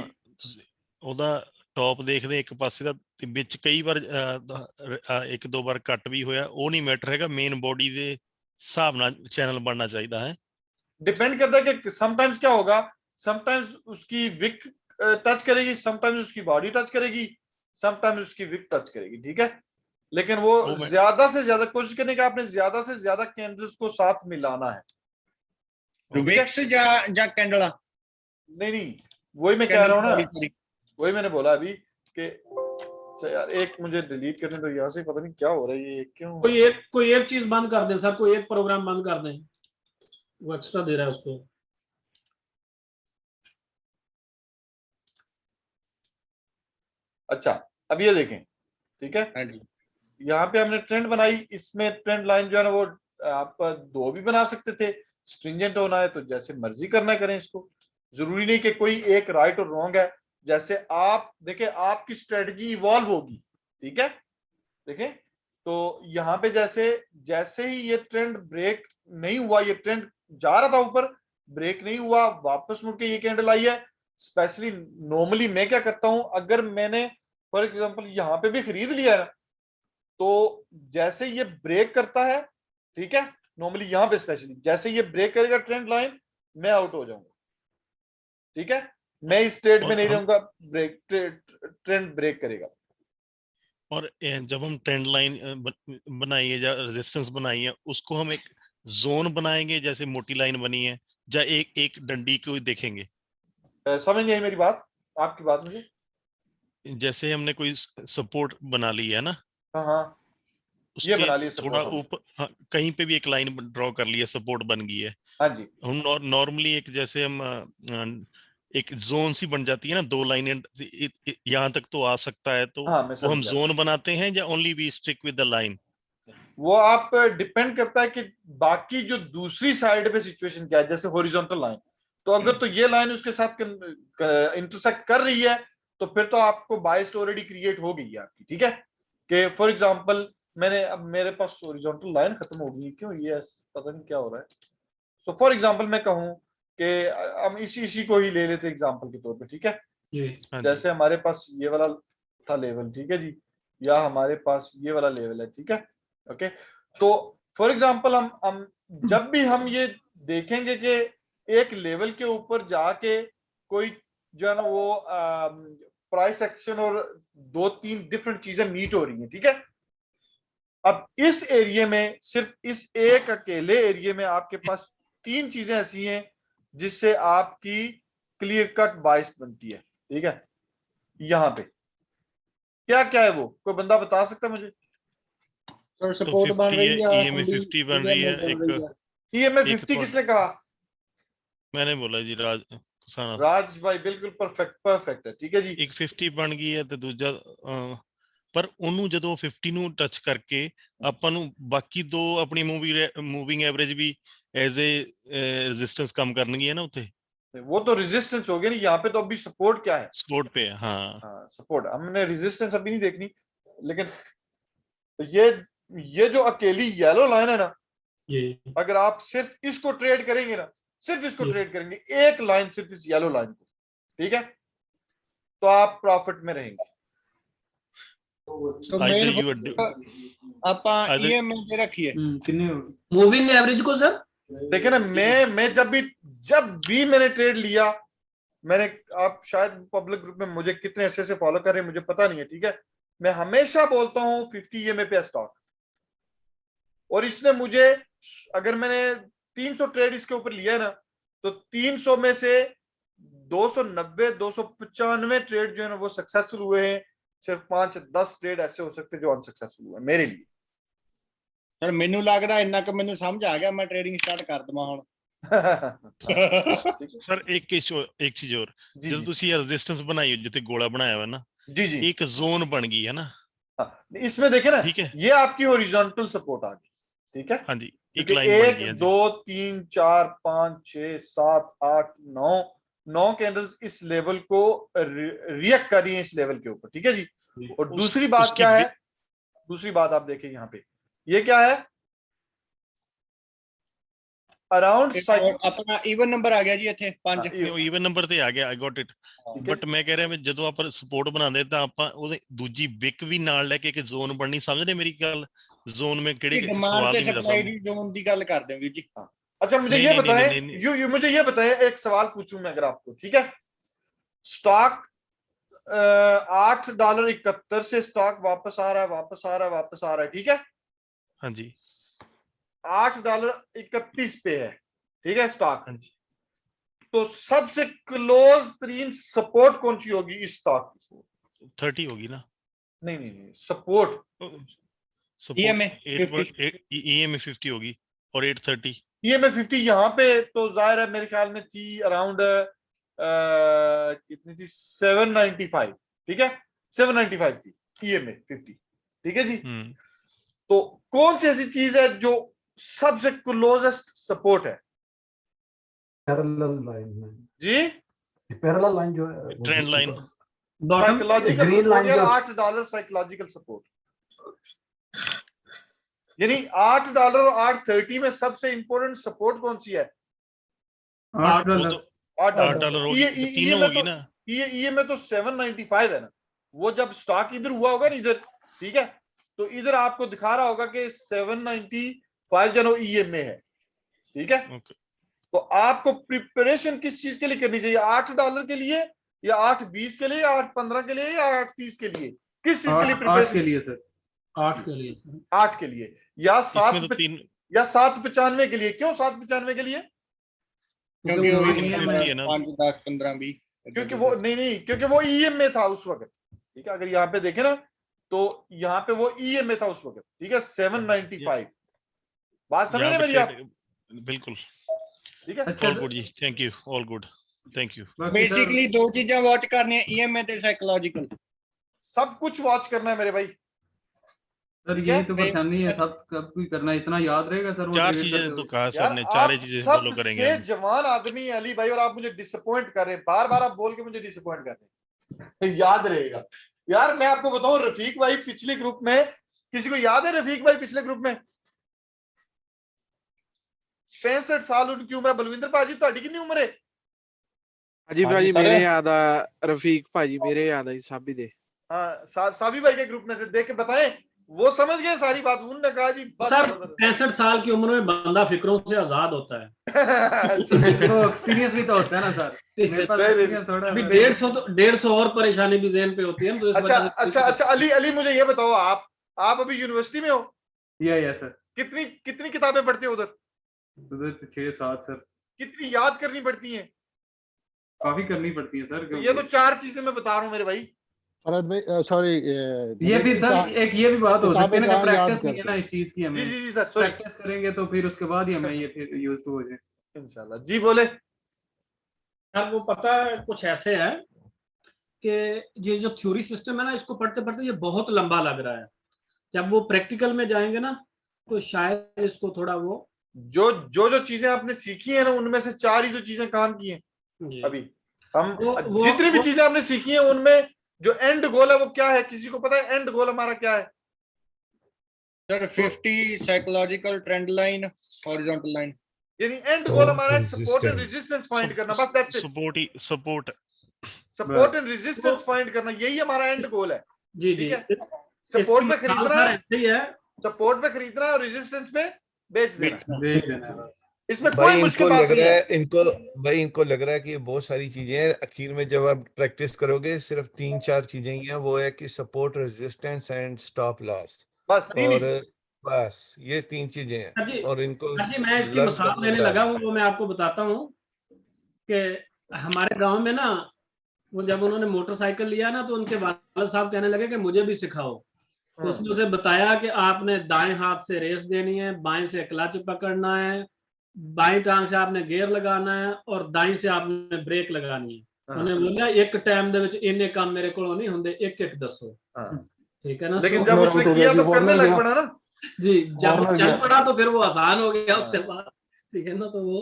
ਉਹਦਾ ਟੌਪ ਦੇਖਦੇ ਇੱਕ ਪਾਸੇ ਦਾ ਤੇ ਵਿੱਚ ਕਈ ਵਾਰ ਇੱਕ ਦੋ ਵਾਰ ਕੱਟ ਵੀ ਹੋਇਆ, ਉਹ ਨਹੀਂ ਮੈਟਰ ਹੈਗਾ, ਮੇਨ ਬੋਡੀ ਦੇ ਹਿਸਾਬ ਨਾਲ चैनल बनना चाहिए है। डिपेंड करता है कि समटाइम्स क्या होगा, समटाइम्स उसकी विक टच करेगी, समटाइम्स उसकी बॉडी टच करेगी, समटाइम्स उसकी विक टच करेगी, ठीक है। लेकिन वो ज्यादा से ज्यादा कोशिश करने का, आपने ज्यादा से ज्यादा कैंडल्स को साथ मिलाना है। विक्स या कैंडल? नहीं, वही मैं कह रहा हूँ ना, वही मैंने बोला अभी कि यार एक मुझे डिलीट करने तो, यहाँ से पता नहीं क्या हो रहा है, ये क्यों। कोई एक चीज बंद कर दें सर, कोई एक प्रोग्राम बंद कर दें, वो एक्स्ट्रा दे रहा है उसको। अच्छा, अब ये देखें, ठीक है, यहाँ पे हमने ट्रेंड बनाई, इसमें ट्रेंड लाइन जो है ना वो आप दो भी बना सकते थे, स्ट्रिंजेंट होना है तो जैसे मर्जी करना करें इसको, जरूरी नहीं कि कोई एक राइट और रॉन्ग है। जैसे आप देखें, आपकी स्ट्रेटजी इवॉल्व होगी, ठीक है। देखें तो यहाँ पे जैसे ही ये ट्रेंड ब्रेक नहीं हुआ, ये ट्रेंड जा रहा था ऊपर, ब्रेक नहीं हुआ, वापस मुड़ के ये कैंडल आई है। स्पेशली नॉर्मली मैं क्या करता हूं, अगर मैंने फॉर एग्जांपल यहाँ पे भी खरीद लिया है ना, तो जैसे ये ब्रेक करता है, ठीक है, नॉर्मली यहाँ पे स्पेशली जैसे ये ब्रेक करेगा ट्रेंड लाइन, मैं आउट हो जाऊंगा, ठीक है, मैं इस ट्रेड में नहीं रहूंगा, ट्रेंड ब्रेक करेगा। और जब हम ट्रेंड लाइन बनाई है या रेजिस्टेंस बनाई है, उसको हम एक जोन बनाएंगे जैसे मोटी लाइन बनी है, या एक डंडी को देखेंगे? समझ नहीं आई मेरी बात, आपकी बात मुझे। जैसे हमने कोई सपोर्ट बना ली है ना, हाँ, ये बना लिया थोड़ा ऊपर, हाँ, कहीं पे भी एक लाइन ड्रॉ कर लिया, सपोर्ट बन गई है। हाँ जी, हम नॉर्मली एक जैसे हम एक जोन सी बन जाती है ना, दो लाइनें यहाँ तक तो आ सकता है, तो हाँ, वो हम जोन बनाते हैं या only we stick with the line? वो आप डिपेंड करता है कि बाकी जो दूसरी साइड पे सिचुएशन क्या है। जैसे हॉरिजॉन्टल लाइन, तो अगर तो ये लाइन उसके साथ इंटरसेक्ट कर रही है, तो फिर तो आपको बायस ऑलरेडी क्रिएट हो गई है आपकी, ठीक है। कि फॉर एग्जांपल अब मेरे पास हॉरिजॉन्टल लाइन खत्म हो गई, क्यों ये पता नहीं क्या हो रहा है। तो फॉर एग्जांपल मैं कहूं कि हम इसी को ही ले लेते एग्जांपल के तौर पे, ठीक है। जैसे हमारे पास ये वाला था लेवल, ठीक है जी, या हमारे पास ये वाला लेवल है, ठीक है, ओके। तो फॉर एग्जांपल हम जब भी हम ये देखेंगे कि एक लेवल के ऊपर जाके कोई जो है ना वो प्राइस एक्शन और 2-3 डिफरेंट चीजें मीट हो रही हैं, ठीक है। अब इस एरिया में, सिर्फ इस एक अकेले एरिया में आपके पास 3 चीजें ऐसी हैं जिससे आपकी क्लियर कट बाइस बनती है, ठीक है। यहाँ पे क्या क्या है वो, कोई बंदा बता सकता है मुझे? सर सपोर्ट बन रही है, EMA 50 बन रही है, एक EMA 50 किसने कहा? मैंने बोला जी, राज भाई, बिल्कुल परफेक्ट है, ठीक है जी। एक 50 ਬਣ ਗਈ ਹੈ ਤੇ ਦੂਜਾ ਪਰ ਉਹਨੂੰ ਜਦੋਂ 50 ਨੂੰ ਟੱਚ ਕਰਕੇ ਆਪਾਂ ਨੂੰ ਬਾਕੀ ਦੋ ਆਪਣੀ ਮੂਵਿੰਗ ਐਵਰੇਜ ਵੀ ਐਜ਼ ए रेजिस्टेंस कम करनी है ना उसे। वो तो रेजिस्टेंस हो गया नहीं, यहाँ पे तो अभी सपोर्ट क्या है? सपोर्ट पे है, हाँ सपोर्ट। हमने रेजिस्टेंस अभी नहीं देखनी, लेकिन ये जो अकेली येलो लाइन है ना, अगर आप सिर्फ इसको ट्रेड करेंगे ना, सिर्फ इसको ट्रेड करेंगे, एक लाइन सिर्फ इस येलो लाइन को, ठीक है, तो आप प्रॉफिट में रहेंगे। मूविंग एवरेज को सर देखिए ना, मैं जब भी मैंने ट्रेड लिया, मैंने, आप शायद पब्लिक ग्रुप में मुझे कितने अरसे से फॉलो कर रहे हैं मुझे पता नहीं है, ठीक है, मैं हमेशा बोलता हूं 50 EMA पे स्टॉक, और इसने मुझे, अगर मैंने 300 ट्रेड इसके ऊपर लिया है ना, तो 300 में से 290-295 ट्रेड जो है ना वो सक्सेसफुल हुए हैं। सिर्फ 5-10 ट्रेड ऐसे हो सकते हैं जो अनसक्सेसफुल हुए मेरे लिए। सर मैनू लगदा इन्ना क मैनू समझ आ गया, मैं ट्रेडिंग स्टार्ट कर दवां हुण। सर एक चीज और, जब ਤੁਸੀਂ रेजिस्टेंस बनाई हो जिथे गोला बनाया हुआ ना, जी एक जोन बन गई है ना, इसमें देखे ना, ठीक है, ये आपकी हॉरिजॉन्टल सपोर्ट आ गई, ठीक है, हाँ जी, एक लाइन बन गई है। 1 2 3 4 5 6 7 8 9 कैंडल्स इस लेवल को रिएक्ट कर रही है, इस लेवल के ऊपर, ठीक है जी। और दूसरी बात क्या है, दूसरी बात आप देखें यहाँ पे, ये क्या है, अराउंड अपना इवन नंबर आ गया जी ਇੱਥੇ 5 ਈਵਨ ਨੰਬਰ ਤੇ ਆ ਗਿਆ, ਆਈ ਗॉट ਇਟ। ਬਟ ਮੈਂ ਕਹਿ ਰਿਹਾ ਵੀ ਜਦੋਂ ਆਪਾਂ ਸਪੋਰਟ ਬਣਾਉਂਦੇ ਤਾਂ ਆਪਾਂ ਉਹਦੇ ਦੂਜੀ ਵਿਕ ਵੀ ਨਾਲ ਲੈ ਕੇ ਇੱਕ ਜ਼ੋਨ ਬਣਨੀ, ਸਮਝਦੇ ਮੇਰੀ ਗੱਲ? ਜ਼ੋਨ में ਕਿਹੜੇ डिमांड ਸਵਾਲ पे ਨਹੀਂ मेरा सप्लाई समझ। दी जोन की गल कर देंगे जी। अच्छा मुझे नहीं, ये नहीं, बताएं, नहीं, नहीं, नहीं। मुझे ये बताएं, एक सवाल पूछूं मैं अगर आपको, ठीक है? स्टॉक $8.71 से स्टॉक वापस आ रहा है, वापस आ रहा है, वापस आ रहा है, ठीक है? हाँ जी, $8.31 पे है, ठीक है स्टॉक। हाँ जी। तो सबसे क्लोज तरीन सपोर्ट कौन सी होगी इस स्टॉक की? 30 होगी ना? नहीं नहीं नहीं, सपोर्ट EMA 50 होगी और 830 EMA 50 यहाँ पे तो जाहिर है मेरे ख्याल में थी अराउंड कितनी थी, 795, ठीक है? 795 थी EMA 50, ठीक है जी? तो कौन सी ऐसी चीज है जो सबसे क्लोजेस्ट सपोर्ट है? पैरेलल लाइन जी, पैरेलल लाइन जो है, trend line, psychological green line support, जो $8 साइकोलॉजिकल सपोर्ट, यानी $8 और 830 में सबसे इंपॉर्टेंट सपोर्ट कौन सी है? $8 $8 होगी, तो तीनों होगी ना? ये में तो 795 है ना, वो जब स्टॉक इधर हुआ होगा ना इधर, ठीक है? तो इधर आपको दिखा रहा होगा कि 795 जो EMA है, ठीक है? Okay. तो आपको प्रिपरेशन किस चीज के लिए करनी चाहिए? $8 के लिए या 8.20 के लिए या 8.15 के लिए या 8.30 के लिए? किस चीज के लिए 8 प्रिपरेशन? के लिए सर, 8 के लिए, 8 के लिए या इसमें तो तीन, 795 के लिए? क्यों 795 के लिए? क्योंकि वो वो EMA है ना। 5 10 15 20 क्योंकि वो नहीं, क्योंकि वो EMA था उस वक्त, ठीक है? अगर यहाँ पे देखे ना तो यहाँ पे वो EMA था उस वक्त, ठीक है? 795, बात समझ रहे मेरी आप? बिल्कुल, ठीक है? अच्छा ऑल गुड जी, thank you, all good, thank you. Basically दो चीजें वॉच करनी है, EMA ਤੇ साइकोलॉजिकल, सब कुछ वॉच करना है मेरे भाई। सर ठीक यही है? तो परेशानी है, सब कब भी करना, इतना याद रहेगा सर? वो चार trade चीजें करते तो हुए। कहा सर यार ने, आप चार चीजें फॉलो करेंगे सबसे हम। जवान आदमी है अली भाई, और आप मुझे डिसअपॉइंट कर रहे हैं, बार बार आप बोल के मुझे डिसअपॉइंट कर रहे हैं। याद रहेगा यार, मैं आपको बताऊं, रफीक भाई पिछले ग्रुप में, किसी को याद है रफीक भाई पिछले ग्रुप में? 65 साल उनकी उम्र है। बलविंदर भाजी ਤੁਹਾਡੀ ਕਿੰਨੀ ਉਮਰ ਹੈ? जी भाजी मेरे याद आ, रफीक भाजी मेरे याद आई साबी दे। हाँ, साबी भाई के ग्रुप में से देख के बताएं, वो समझ गए सारी बात। उन्होंने कहा जी बस सर 65 साल की उम्र में बंदा फिक्रों से आजाद होता है। तो एक्सपीरियंस भी तो होता है ना सर, मेरे पास एक्सपीरियंस थोड़ा अभी 150 और परेशानी भी ज़हन पे होती है ना, तो इस अच्छा वजह से- अच्छा अच्छा, अली मुझे ये बताओ, आप अभी यूनिवर्सिटी में हो? या सर, कितनी किताबें पढ़ते हो उधर? उधर 6-7 सर, कितनी याद करनी पड़ती हैं? काफी करनी पड़ती है सर। ये तो 4 चीजें मैं बता रहा हूँ मेरे भाई। फरहद भाई सॉरी, ये भी सर एक ये भी बात हो सकती है ना कि किताबें कहाँ याद प्रैक्टिस नहीं है ना करते इस चीज की, जी हमें जी जी सर, सॉरी, प्रैक्टिस करेंगे तो फिर उसके बाद ही हमें ये फिर यूज टू हो जाए इंशाल्लाह। जी बोले। यार वो पता है कुछ ऐसे है कि ये जो थ्योरी सिस्टम है ना, इसको पढ़ते पढ़ते ये बहुत लंबा लग रहा है। जब वो प्रैक्टिकल में जाएंगे ना तो शायद इसको थोड़ा वो जो चीजें आपने सीखी है ना, उनमें से 4 ही तो चीजें काम की हैं अभी। हम जितनी भी चीजें आपने सीखी हैं उनमें जो एंड गोल है वो क्या है? किसी को पता है एंड गोल हमारा क्या है? Sir 50 psychological trend line, horizontal line, यानी एंड गोल हमारा है सपोर्ट एंड रेजिस्टेंस फाइंड करना, बस that's it. Support and resistance find करना, यही हमारा एंड गोल है। जी जी, सपोर्ट पे खरीदना है, ऐसे ही है, सपोर्ट पे खरीदना है और रेजिस्टेंस पे बेच देना। इसमें कोई भाई मुश्किल इनको बात लग नहीं रहा है। है, इनको लग रहा है कि ये बहुत सारी चीजें हैं। आखिर में जब आप प्रैक्टिस करोगे सिर्फ 3-4 चीजें ही हैं, वो है कि support, resistance and stop loss, बस और बस ये 3 चीजें हैं। और इनको जी मैं इसकी लर्न मिसाल करना देने लगा डालना हूँ, वो मैं आपको बताता हूँ कि हमारे गांव में ना, वो जब उन्होंने मोटरसाइकिल लिया ना तो उनके वालिद साहब कहने लगे कि मुझे भी सिखाओ। तो उसने उसे बताया कि आपने दाएं हाथ से रेस देनी है, बाएं से क्लच पकड़ना है, बाएं टांग से आपने गियर लगाना है और दाएं से आपने ब्रेक लगानी है। उन्होंने बोला एक टाइम दे विच इन्ने काम मेरे को नहीं होंगे, एक दसो। ठीक है ना? लेकिन जब उसने किया तो करने लग पड़ा ना जी, जब चल पड़ा तो फिर वो आसान हो गया उसके बाद। ठीक है ना? तो वो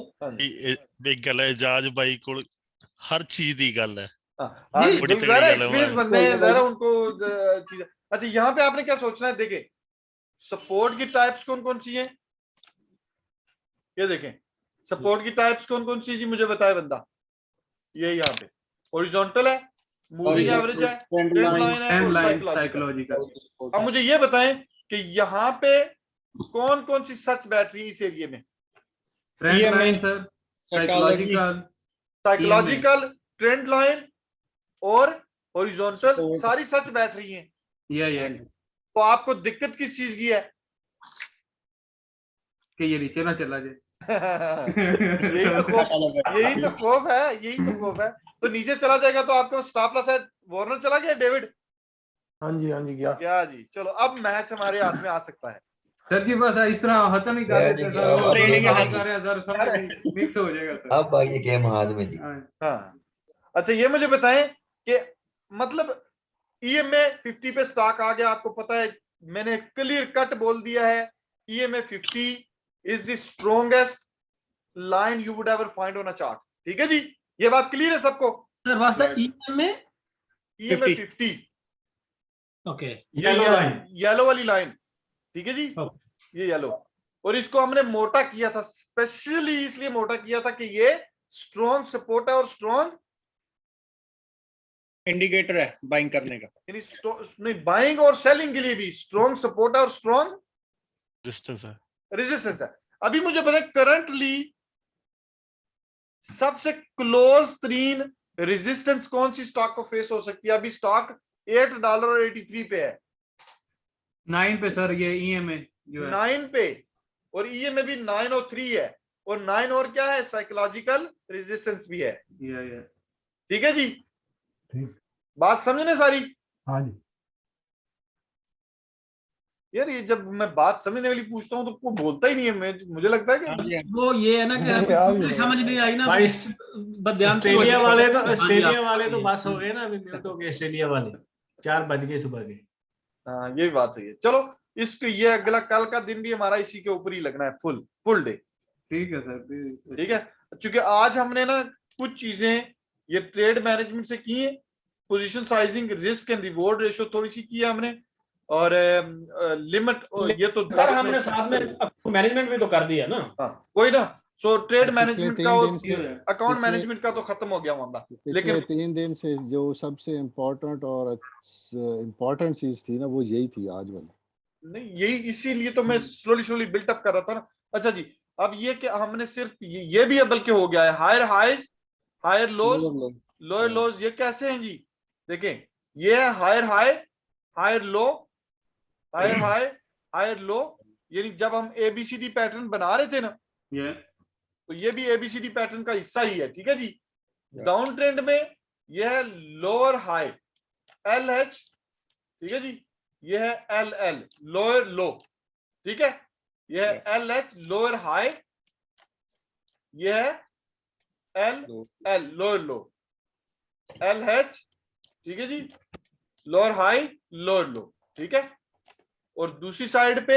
एक गल है, एजाज भाई को हर चीज दी गल है, बड़ी तगड़ी गल है। एक्सपीरियंस बंदे हैं जरा, उनको चीजें। अच्छा, यहाँ पे आपने क्या सोचना है? देखें सपोर्ट की टाइप्स कौन कौन सी हैं, ये देखें। सपोर्ट की टाइप्स कौन कौन सी जी मुझे बताए बंदा। ये यहाँ पे हॉरिजॉन्टल है, मूविंग एवरेज है, ट्रेंड लाइन है और साइकोलॉजिकल। अब मुझे ये बताएं कि यहाँ पे कौन कौन सी सच बैटरी इस एरिया में। Trend line sir, psychological, trend line और हॉरिजॉन्टल सारी सच बैटरी हैं। ये तो आपको दिक्कत किस चीज की है कि ये नीचे ना चला जाए। यही तो खौफ है। तो नीचे चला जाएगा तो आपके पास स्टॉप लॉस है। वार्नर चला गया डेविड? हाँ जी क्या जी। चलो अब मैच हमारे हाथ में आ सकता है सर जी, बस इस तरह खत्म ही कर देते सर, मिक्स हो जाएगा सर। अब ये गेम हाथ में जी। हाँ अच्छा, ये मुझे बताएं कि मतलब EMA 50 पे स्टॉक आ गया, आपको पता है मैंने क्लियर कट बोल दिया है EMA 50 is the strongest line you would ever find on a chart. ठीक है जी, ये बात क्लियर है सबको? सर वास्तव EMA 50 ओके, येलो वाली लाइन। ठीक है जी, ये येलो। और इसको हमने मोटा किया था, स्पेशली इसलिए मोटा किया था कि ये स्ट्रॉन्ग सपोर्ट है और स्ट्रॉन्ग इंडिकेटर है बाइंग करने का, यानी बाइंग और सेलिंग के लिए भी स्ट्रॉन्ग सपोर्ट है और स्ट्रॉन्ग रेजिस्टेंस है। अभी मुझे पता है करंटली सबसे क्लोज तरीन रेजिस्टेंस कौन सी स्टॉक को फेस हो सकती है? अभी स्टॉक $8.83 पे है, 9 पे सर, ये EMA जो है 9 पे, और EMA भी 9 और 3 है, और 9 और क्या है? साइकोलॉजिकल रेजिस्टेंस भी है। ठीक है जी, बात समझने सारी? हाँ जी। यार ये जब मैं बात समझने वाली पूछता हूँ तो वो बोलता ही नहीं है। मुझे लगता है कि वो ये है ना कि समझ नहीं आई ना। भाई ऑस्ट्रेलिया वाले तो बस हो गए ना, अभी म्यूट हो गए ऑस्ट्रेलिया वाले, 4 बज गए सुबह के। हाँ ये बात सही है। चलो इसको ये अगला कल का दिन भी हमारा इसी के ऊपर ही लगना है, फुल डे। ठीक है सर, ठीक है, क्योंकि आज हमने ना कुछ चीजें ये ट्रेड मैनेजमेंट से की है, position sizing, risk and reward ratio थोड़ी सी की है हमने, और लिमिट ये तो सर हमने साथ में मैनेजमेंट भी तो कर दिया ना। हाँ कोई ना। सो ट्रेड मैनेजमेंट का और अकाउंट पिछले- मैनेजमेंट का तो खत्म हो गया मामला। पिछले लेकिन 3 दिन से जो सबसे इम्पोर्टेंट और इम्पोर्टेंट चीज थी ना, वो यही थी आज वाली। नहीं, यही इसीलिए तो मैं स्लोली बिल्टअप कर रहा था ना। अच्छा जी, अब ये कि हमने सिर्फ ये भी बल्कि हो गया है higher highs higher lows lower lows. ये कैसे हैं जी? देखें, ये है higher high higher low, higher high higher low, यानी जब हम ABCD पैटर्न बना रहे थे ना, तो ये भी ABCD पैटर्न का हिस्सा ही है। ठीक है जी, डाउन ट्रेंड में यह है लोअर हाई LH, ठीक है जी, यह है LL लोअर लो, ठीक है, यह है LH लोअर हाई, यह है LL लोअर लो, LH, ठीक है जी, लोअर हाई लोअर लो। ठीक है, और दूसरी साइड पे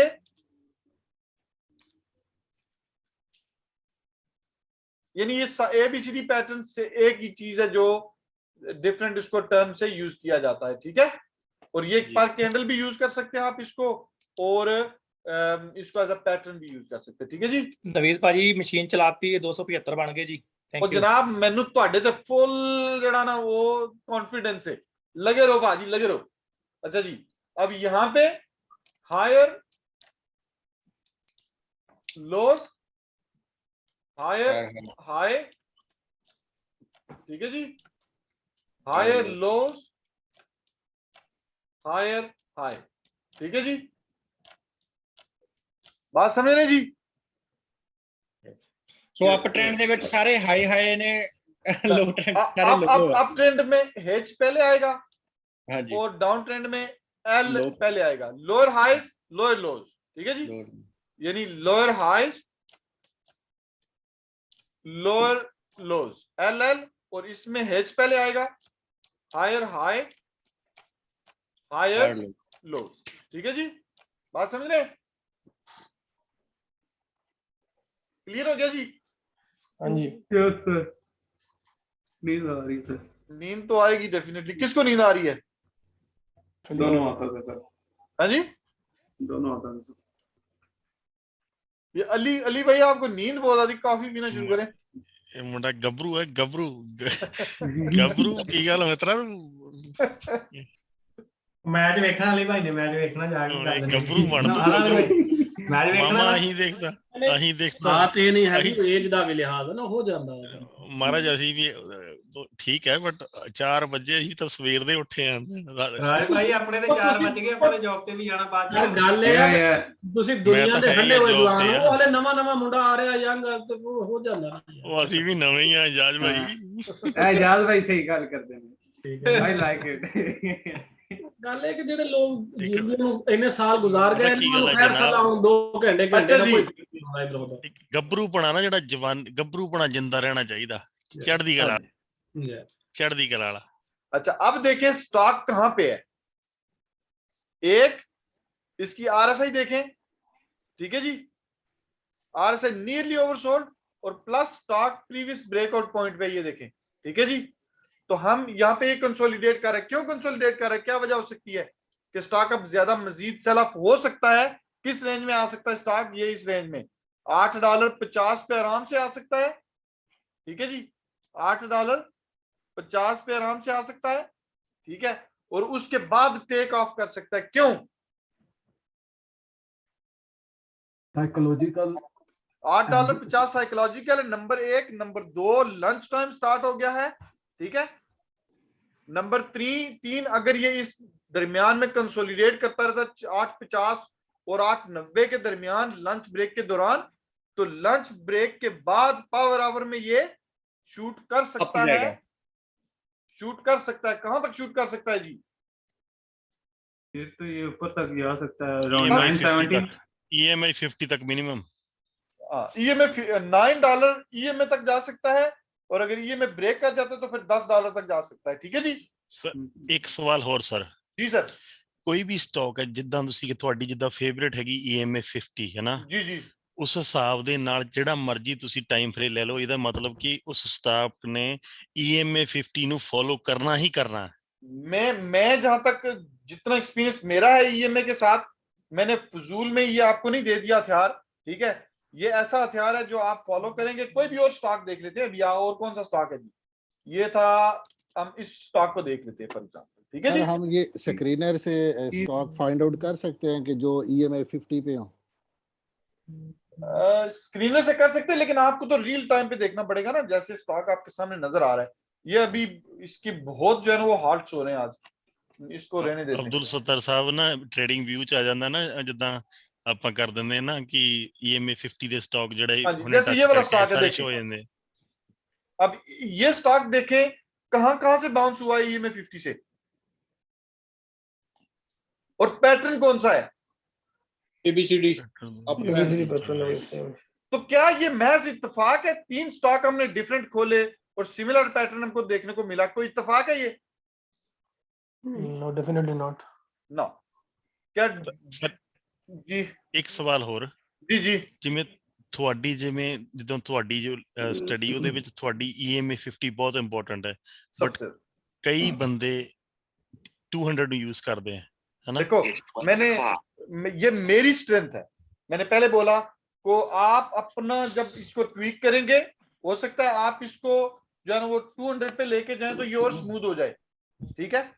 यानी ये ABCD पैटर्न से एक ही चीज है जो डिफरेंट इसको टर्म से यूज किया जाता है। ठीक है, और ये पर कैंडल भी यूज कर सकते हैं आप इसको, और इसको एज अ पैटर्न भी यूज कर सकते हैं। ठीक है जी, नवीद भाजी मशीन चलाती है 275 बन गए जी। और जनाब मैनू ਤੁਹਾਡੇ ਤੇ फुल जड़ा ना वो कॉन्फिडेंस है, लगे रहो भाजी लगे रहो। अच्छा जी, अब यहां पे हायर लोस हायर हाई, ठीक है जी, हायर लोस हायर हाई, ठीक है जी, बात समझ रहे जी? सो अप ट्रेंड ਦੇ ਵਿੱਚ ਸਾਰੇ ਹਾਈ ਨੇ, लो ट्रेंड सारे लो। अप ट्रेंड में हेज पहले आएगा, हाँ जी, और डाउन ट्रेंड में एल पहले आएगा, लोअर हाइज लोअर लोज। ठीक है जी, यानी lower highs lower lows LL, और इसमें हेज पहले आएगा, हायर हाई हायर लोज। ठीक है जी, बात समझ रहे? क्लियर हो गया जी? हाँ जी। नींद आ रही है। नींद तो आएगी डेफिनेटली। किसको नींद आ रही है? दोनों आता है सर। हाँ जी, दोनों आता है। ये अली भाई आपको नींद बहुत आती, कॉफी पीना शुरू करें। ਇਹ ਮੁੰਡਾ ਗੱਭਰੂ ਹੈ, ਗੱਭਰੂ ਗੱਭਰੂ ਕੀ ਗੱਲ ਮਿੱਤਰਾ ਤੂੰ ਮੈਚ ਵੇਖਣਾ ਅਲੀ ਭਾਈ ਨੇ, ਮੈਚ ਵੇਖਣਾ ਜਾ ਕੇ ਕਰ ਲੈਣਾ ਗੱਭਰੂ ਬਣ ਤੂੰ ਮੈਚ ਵੇਖਣਾ ਮਾਮਾ ਨਾ। ਅਸੀਂ ਦੇਖਦਾ ਬਾਤ ਇਹ ਨਹੀਂ ਹੈਗੀ ਏਜ ਦਾ ਵੀ ਲਿਹਾਜ਼ ਨਾ ਹੋ ਜਾਂਦਾ ਹੈ। ਮਹਾਰਾਜ ਅਸੀਂ ਵੀ ਠੀਕ ਹੈ, ਬਟ 4 ਵਜੇ ਅਸੀਂ ਤਾਂ ਸਵੇਰ ਦੇ ਉੱਠੇ ਆਂ। ਰਾਜ ਭਾਈ ਆਪਣੇ ਤੇ 4 ਵੱਜ ਗਏ, ਆਪਾਂ ਤੇ ਜੌਬ ਤੇ ਵੀ ਜਾਣਾ ਬਾਅਦ ਯਾਰ ਚ। ਗੱਲ ਇਹ ਹੈ ਤੁਸੀਂ ਦੁਨੀਆ ਦੇ ਹੱਲੇ ਹੋਏ ਜਵਾਨ ਹੋ, ਹਲੇ ਨਵਾਂ ਮੁੰਡਾ ਆ ਰਿਹਾ ਯੰਗ, ਤੇ ਉਹ ਹੋ ਜਾਂਦਾ ਨਾ। ਉਹ ਅਸੀਂ ਵੀ ਨਵੇਂ ਹੀ ਆ ਇਜਾਜ਼ ਭਾਈ। ਇਜਾਜ਼ ਭਾਈ ਸਹੀ ਗੱਲ ਕਰਦੇ ਨੇ, ਠੀਕ ਹੈ, ਆਈ ਲਾਈਕ ਇਟ। ਗੱਲ ਇਹ ਕਿ ਜਿਹੜੇ ਲੋਕ ਜ਼ਿੰਦਗੀ ਨੂੰ ਇੰਨੇ ਸਾਲ ਗੁਜ਼ਾਰ ਗਏ, ਕੀ ਇਹਨਾਂ ਗੱਲ ਨੂੰ ਹੈ ਖੈਰ ਜਨਾਬ? ਸਲਾਮ 2 ਘੰਟੇ ਅੱਛਾ ਦਾ ਜੀ। ਕੋਈ ਫਿਕਰ ਨਹੀਂ ਹੁੰਦਾ ਇੱਧਰ ਉੱਧਰ। ਗੱਭਰੂਪਣਾ ਨਾ ਜਿਹੜਾ ਜਵਾਨ ਗੱਭਰੂਪਣਾ ਜਿੰਦਾ ਰਹਿਣਾ ਚਾਹੀਦਾ, ਚੜ੍ਹਦੀ ਕਲਾ, चढ़दी कला वाला। अच्छा अब देखें स्टॉक कहां पे है, एक इसकी आरएसआई देखें, ठीक है जी, आरएसआई नियरली ओवरसोल्ड और plus stock previous breakout point पे, ये देखें, ठीक है जी। तो हम यहाँ पे कंसोलिडेट कर रहे हैं, क्यों कंसोलिडेट कर रहे हैं, क्या वजह हो सकती है कि स्टॉक अब ज्यादा मजीद सेल ऑफ हो सकता है। किस रेंज में आ सकता है स्टॉक, ये इस रेंज में $8.50 पे आराम से आ सकता है, ठीक है जी, $8.50 पे आराम से आ सकता है, ठीक है, और उसके बाद टेक ऑफ कर सकता है। क्यों? साइकोलॉजिकल $8.50 साइकोलॉजिकल है, number 1। Number 2 lunch time start हो गया है, ठीक है। नंबर 3 अगर ये इस दरमियान में कंसोलिडेट करता रहता 8.50 और 8.90 के दरमियान लंच ब्रेक के दौरान, तो लंच ब्रेक के बाद पावर आवर में ये शूट कर सकता है, शूट कर सकता है। कहां तक शूट कर सकता है जी? ये तो ये ऊपर तक जा सकता है, अराउंड 970 EMI 50 तक मिनिमम। EMI $9 EMI तक जा सकता है, और अगर EMI ब्रेक कर जाता है तो फिर $10 तक जा सकता है, ठीक है जी। एक सवाल और सर। जी सर। कोई भी स्टॉक है जिद्दां तुसी कि ਤੁਹਾਡੀ ਜਿੱਦਾਂ ਫੇਵਰਿਟ ਹੈਗੀ EMI 50 ਹੈ ਨਾ ਜੀ ਜੀ, ਉਸ ਹਿਸਾਬ ਦੇ ਨਾਲ ਜਿਹੜਾ ਮਰਜ਼ੀ ਤੁਸੀਂ ਟਾਈਮ ਫਰੇਮ ਲੈ ਲਓ, ਇਹਦਾ मतलब कि उस स्टॉक ने EMI 50 ਨੂੰ फॉलो करना ही करना है। मैं जहां तक जितना एक्सपीरियंस मेरा है EMI के साथ, मैंने फजूल में ये आपको नहीं दे दिया हथियार, ठीक है। ये ऐसा हथियार है जो आप फॉलो करेंगे। कोई भी और स्टॉक देख लेते हैं, या और कौन सा स्टॉक है जी, ये था, हम इस स्टॉक को देख लेते हैं फॉर एग्जांपल, ठीक है जी। हम ये स्क्रीनर से स्टॉक फाइंड आउट कर सकते हैं कि जो EMI 50 पे हो। स्क्रीनर से कर सकते हैं, लेकिन आपको तो रियल टाइम पे देखना पड़ेगा ना। जैसे स्टॉक आपके सामने नजर आ रहा है, ये अभी इसकी बहुत जो है ना वो हार्ट्स हो रहे हैं आज, इसको रहने देते हैं। ਅਬਦੁਲ ਸੱਤਰ ਸਾਹਿਬ ਨਾ ਟ੍ਰੇਡਿੰਗ ਵਿਊ ਚ ਆ ਜਾਂਦਾ ਨਾ, ਜਿੱਦਾਂ ਆਪਾਂ ਕਰ ਦਿੰਦੇ ਨਾ ਕਿ EMI 50 ਦੇ ਸਟਾਕ ਜਿਹੜੇ ਹੁਣੇ जैसे ये वाला स्टॉक है, हो देखिए ਜਾਂਦੇ। अब ये स्टॉक देखें कहां से बाउंस हुआ है EMI 50 से, और पैटर्न कौन सा है, ABCD। तो क्या ये महज इत्तेफाक है? 3 स्टॉक हमने डिफरेंट खोले और सिमिलर पैटर्न हमको देखने को मिला, कोई इत्तेफाक है ये? No definitely not. नो। क्या जी, ਇੱਕ ਸਵਾਲ ਹੋਰ ਜੀ ਜੀ, ਜਿਵੇਂ ਤੁਹਾਡੀ ਜਦੋਂ ਤੁਹਾਡੀ ਜੋ ਸਟੱਡੀ ਉਹਦੇ ਵਿੱਚ ਤੁਹਾਡੀ EMI 50 ਬਹੁਤ ਇੰਪੋਰਟੈਂਟ ਹੈ, ਬਟ ਕਈ ਬੰਦੇ 200 ਨੂੰ यूज करते हैं, है ना। देखो ये मेरी स्ट्रेंथ है, मैंने पहले बोला को आप अपना जब इसको ट्वीक करेंगे, हो सकता है आप इसको जो है ना वो 200 पे लेके जाएं तो ये और स्मूथ हो जाए, ठीक है।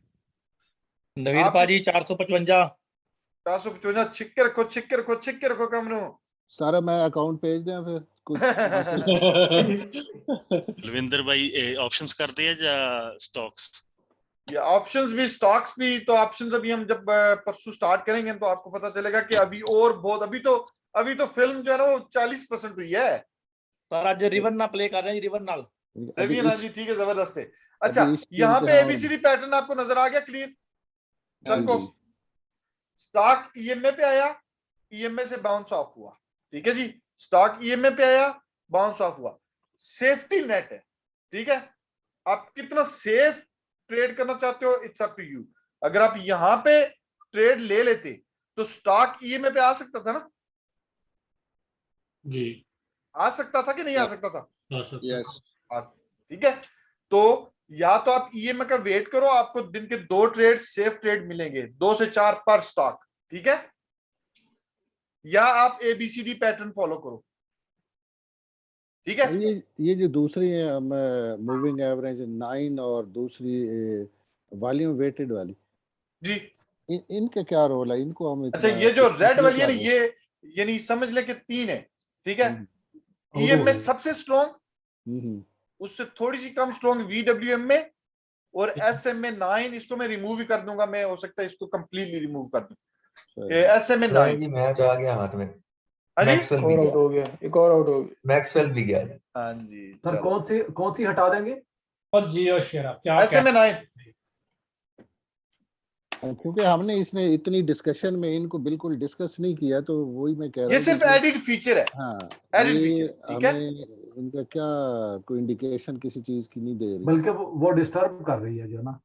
नवीन पाजी 455 छिक्के रखो, छिक्के रखो, छिक्के रखो कमरों। सारा मैं अकाउंट भेज दें फिर कुछ। लविंदर भाई ऑप्शंस करते हैं या स्टॉक्स? ये ऑप्शंस भी स्टॉक्स भी, तो ऑप्शंस अभी हम जब परसों स्टार्ट करेंगे तो आपको पता चलेगा कि अभी और बहुत, अभी तो फिल्म जो है ना वो 40% हुई है। सर आज रिवर ना प्ले कर रहे हैं, रिवर नाल रवि ना जी, ठीक है, जबरदस्त है। अच्छा, यहाँ पे ABCD पैटर्न आपको नजर आ गया क्लियर सबको? स्टॉक EMI पे आया, EMI से बाउंस ऑफ हुआ, ठीक है जी। स्टॉक EMI पे आया, बाउंस ऑफ हुआ, सेफ्टी नेट है, ठीक है। आप कितना सेफ ट्रेड करना चाहते हो, इट्स अप टू यू। अगर आप यहां पे ट्रेड ले लेते तो स्टॉक EMI पे आ सकता था ना जी, आ सकता था कि नहीं आ सकता था? यस, ठीक है। तो या तो आप EMI का वेट करो, आपको दिन के 2 ट्रेड सेफ ट्रेड मिलेंगे, 2 से 4 पर स्टॉक, ठीक है। या आप ABCD पैटर्न फॉलो करो, ठीक है। ये जो दूसरी है मूविंग एवरेज 9 और दूसरी वॉल्यूम वेटेड वाली जी, इनका क्या रोल है? इनको हम अच्छा, ये जो रेड वाली है ना, ये यानी समझ ले कि 3 है, ठीक है। EM में सबसे स्ट्रॉन्ग, उससे थोड़ी सी कम स्ट्रॉन्ग VWM में, और SM में 9। इसको मैं रिमूव ही कर दूंगा, मैं हो सकता है इसको कंप्लीटली रिमूव कर दूं। SM में 9 जी मैच आ गया हाथ में। हाँ जी, मैक्सवेल भी गया, हो गया, एक और आउट हो गया। मैक्सवेल भी गया। हाँ जी, सर चलो। कौन सी हटा देंगे? और जियो शेरा क्या SM में 9। क्योंकि हमने इसने इतनी डिस्कशन में इनको बिल्कुल डिस्कस नहीं किया, तो वही मैं कह रहा हूँ ये सिर्फ एडिड फीचर है। हाँ, एडिड ये फीचर, ठीक है। हमें इनका क्या कोई इंडिकेशन किसी चीज की नहीं दे रही, बल्कि वो डिस्टर्ब कर रही है जो ना।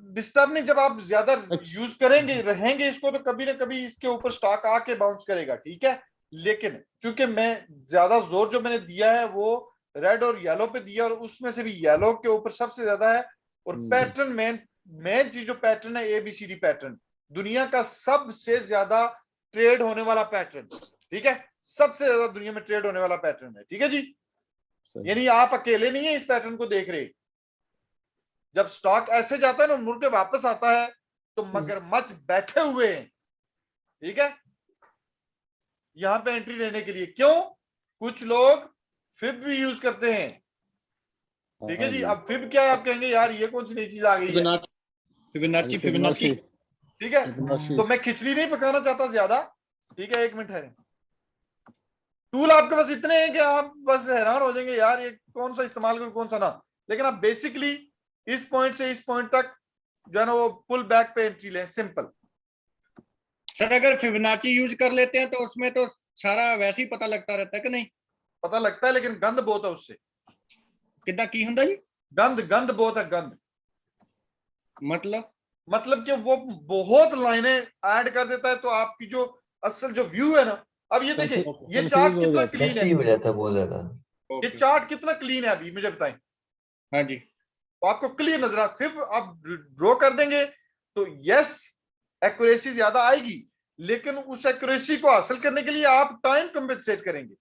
डिस्टर्ब नहीं, जब आप ज्यादा यूज करेंगे रहेंगे इसको, तो कभी ना कभी इसके ऊपर स्टॉक आके बाउंस करेगा, ठीक है। लेकिन चूंकि मैं ज्यादा जोर जो मैंने दिया है वो रेड और येलो पे दिया, और उसमें से भी येलो के ऊपर सबसे ज्यादा है। और पैटर्न मेन चीज जो पैटर्न है ABCD पैटर्न, दुनिया का सबसे ज्यादा ट्रेड होने वाला पैटर्न, ठीक है। सबसे ज्यादा दुनिया में ट्रेड होने वाला पैटर्न है, ठीक है जी। यानी आप अकेले नहीं है इस पैटर्न को देख रहे। जब स्टॉक ऐसे जाता है ना, मुड़ के वापस आता है, तो मगरमच्छ बैठे हुए हैं, ठीक है, यहां पे एंट्री लेने के लिए। क्यों? कुछ लोग फिब भी यूज करते हैं, ठीक है जी। अब फिब क्या है? आप कहेंगे यार ये कौन सी नई चीज आ गई है, फिबोनाची, ठीक है। तो मैं खिचड़ी नहीं पकाना चाहता ज्यादा, ठीक है। 1 मिनट है, टूल आपके पास इतने हैं कि आप बस हैरान हो जाएंगे यार ये कौन सा इस्तेमाल करूं कौन सा ना। लेकिन आप बेसिकली इस पॉइंट से इस पॉइंट तक जो है ना, वो पुल बैक पे एंट्री लें, सिंपल। सर अगर फिबोनाची यूज कर लेते हैं तो उसमें तो सारा वैसे ही पता लगता रहता है कि नहीं? पता लगता है, लेकिन गंद बहुत है उससे। कितना की हुंदा जी? गंद बहुत है, गंद। मतलब कि वो बहुत लाइनें ऐड कर देता है, तो आपकी जो असल जो व्यू है ना, अब ये देखिए ये चार्ट कितना क्लीन है, हो जाता है बहुत ज्यादा। ये चार्ट कितना क्लीन है अभी, मुझे बताएं। हाँ जी, तो आपको क्लियर नजर आ, फिर आप ड्रॉ कर देंगे तो यस एक्यूरेसी ज्यादा आएगी, लेकिन उस एक्यूरेसी को हासिल करने के लिए आप टाइम कंपेंसेट करेंगे।